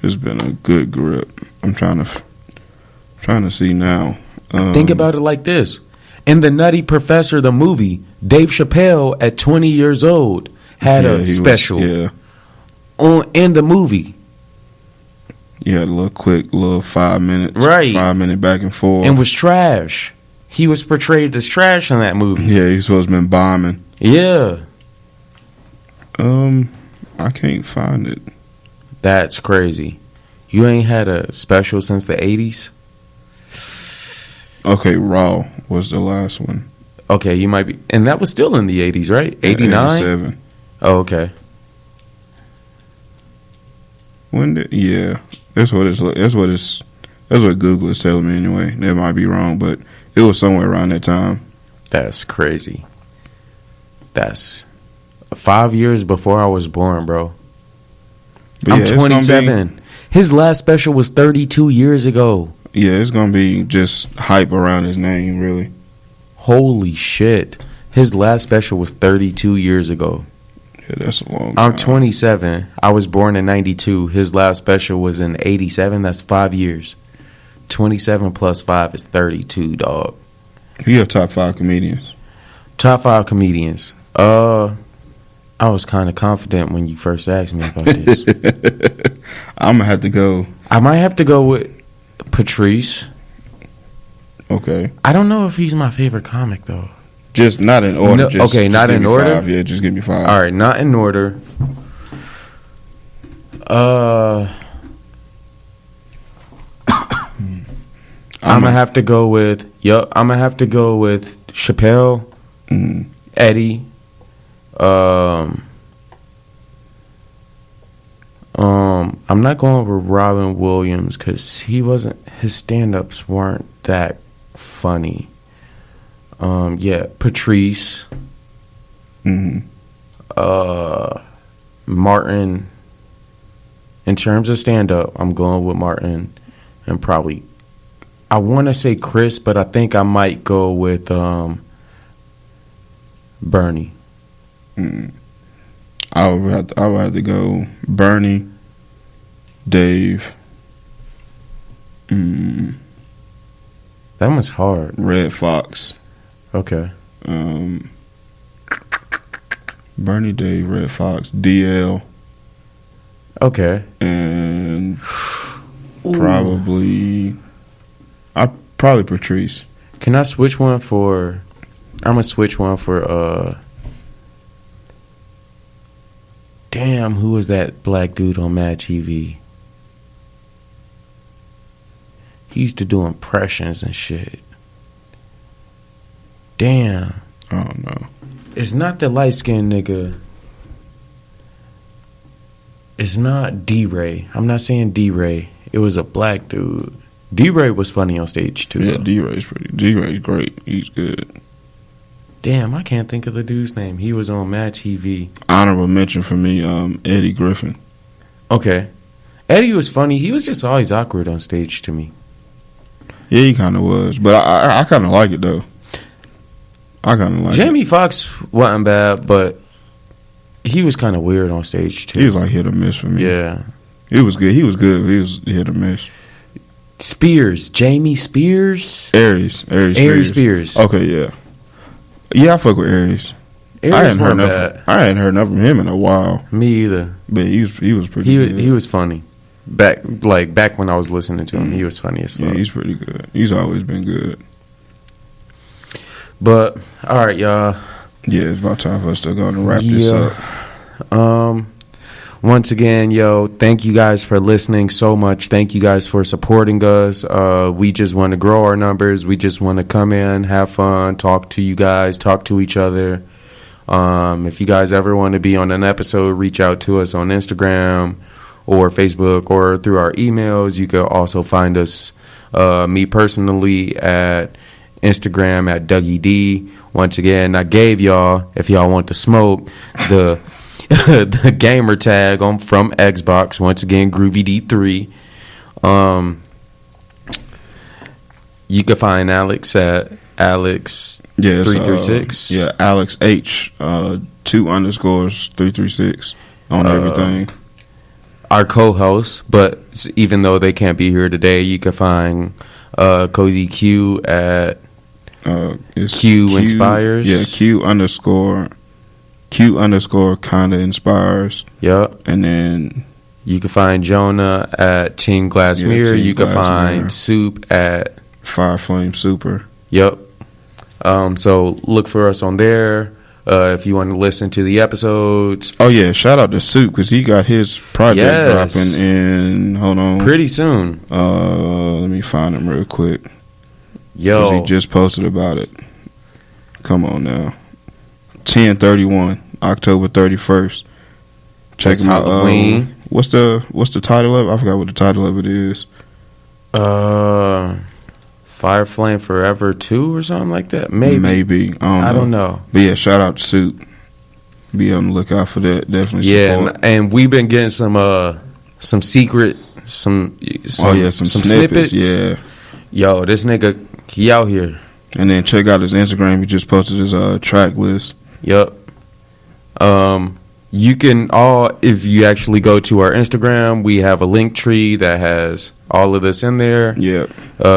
It's been a good grip. I'm trying to see now. Think about it like this. In The Nutty Professor, the movie, Dave Chappelle at 20 years old had a special in the movie. Yeah, a little 5 minutes. Right. 5 minute back and forth. And was trash. He was portrayed as trash in that movie. Yeah, he's supposed to have been bombing. Yeah. I can't find it. That's crazy. You ain't had a special since the 80s? Okay, Raw was the last one. Okay, you might be. And that was still in the 80s, right? 89? 87. Oh, okay. Yeah. That's what Google is telling me anyway. That might be wrong, but it was somewhere around that time. That's crazy. That's 5 years before I was born, bro. But I'm 27. His last special was 32 years ago. Yeah, it's going to be just hype around his name, really. Holy shit. His last special was 32 years ago. Yeah, that's a long time. I'm 27. I was born in 92. His last special was in 87. That's 5 years. 27 plus 5 is 32, dog. You have top 5 comedians. Top 5 comedians. I was kind of confident when you first asked me about this. I'm going to have to go. I might have to go with Patrice. Okay. I don't know if he's my favorite comic, though. Just not in order. No, okay, not in order? 5. Yeah, just give me 5. All right, not in order. I'm going to have to go with... I'm going to have to go with Chappelle, Eddie, I'm not going with Robin Williams because his stand-ups weren't that funny. Patrice, Martin. In terms of stand-up, I'm going with Martin, and probably I want to say Chris, but I think I might go with Bernie. I would have to go Bernie, Dave. That one's hard. Red Fox. Okay. Bernie, Dave, Red Fox, DL. Okay. And probably Patrice. Can I switch one for? I'm gonna switch one for. Damn, who was that black dude on Mad TV? He used to do impressions and shit. Damn. Oh no. It's not the light skinned nigga. It's not D-Ray. I'm not saying D-Ray. It was a black dude. D-Ray was funny on stage too. Yeah, D-Ray's great. He's good. Damn, I can't think of the dude's name. He was on Mad TV. Honorable mention for me, Eddie Griffin. Okay. Eddie was funny. He was just always awkward on stage to me. Yeah, he kind of was. But I kind of like it, though. I kind of like it. Jamie Foxx wasn't bad, but he was kind of weird on stage, too. He was like hit or miss for me. Yeah. He was good. He was good. He was hit or miss. Spears. Jamie Spears? Aries Spears. Okay, yeah. Yeah, I fuck with Aries. I hadn't heard nothing from him in a while. Me either. But he was pretty good. He was funny. Back when I was listening to him, he was funny as fuck. Yeah, he's pretty good. He's always been good. But all right, y'all. Yeah, it's about time for us to go and wrap this up. Once again, thank you guys for listening so much. Thank you guys for supporting us. We just want to grow our numbers. We just want to come in, have fun, talk to you guys, talk to each other. If you guys ever want to be on an episode, reach out to us on Instagram or Facebook or through our emails. You can also find us, me personally, at Instagram at Dougie D. Once again, I gave y'all, if y'all want to smoke, the the gamer tag from Xbox. Once again, Groovy D3. You can find Alex at Alex336. Yeah, Alex H 2_336 on everything. Our co-host, but even though they can't be here today, you can find Kozy Q at Q Inspires. Yeah, Q _ kinda inspires. Yep. And then you can find Jonah at Team Glass Mirror. You can find Soup at Fire Flame Super. Yep. So look for us on there. If you want to listen to the episodes. Oh yeah, shout out to Soup because he got his project dropping in. Hold on, pretty soon. Let me find him real quick. Yo, he just posted about it. Come on now, 10/31, October 31st. Check him out. What's the title of it? I forgot what the title of it is. Fire Flame Forever 2 or something like that. Maybe. I don't know. But yeah, shout out to Soup. Be on the lookout for that. Definitely support. Yeah, and we've been getting some secret some snippets. Yeah. Yo, this nigga, he out here. And then check out his Instagram. He just posted his track list. Yep. You can if you actually go to our Instagram, we have a link tree that has all of this in there. Yep.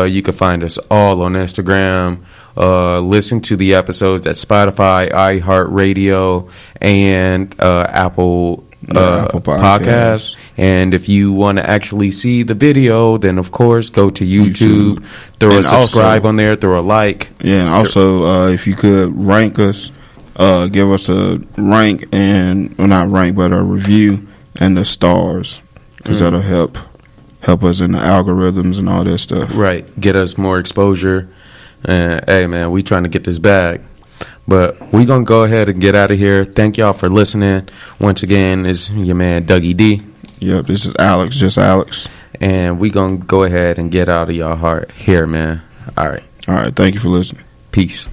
You can find us all on Instagram. Listen to the episodes at Spotify, iHeartRadio, and Apple Podcasts. And if you want to actually see the video, then of course go to YouTube. Throw a subscribe on there. Throw a like. Yeah, and also if you could rank us. Give us a rank not rank, but a review and the stars, because that'll help us in the algorithms and all that stuff. Right, get us more exposure. Hey man, we trying to get this bag, but we gonna go ahead and get out of here. Thank y'all for listening. Once again, it's your man Dougie D. Yep, this is Alex, just Alex, and we gonna go ahead and get out of y'all heart here, man. All right, thank you for listening. Peace.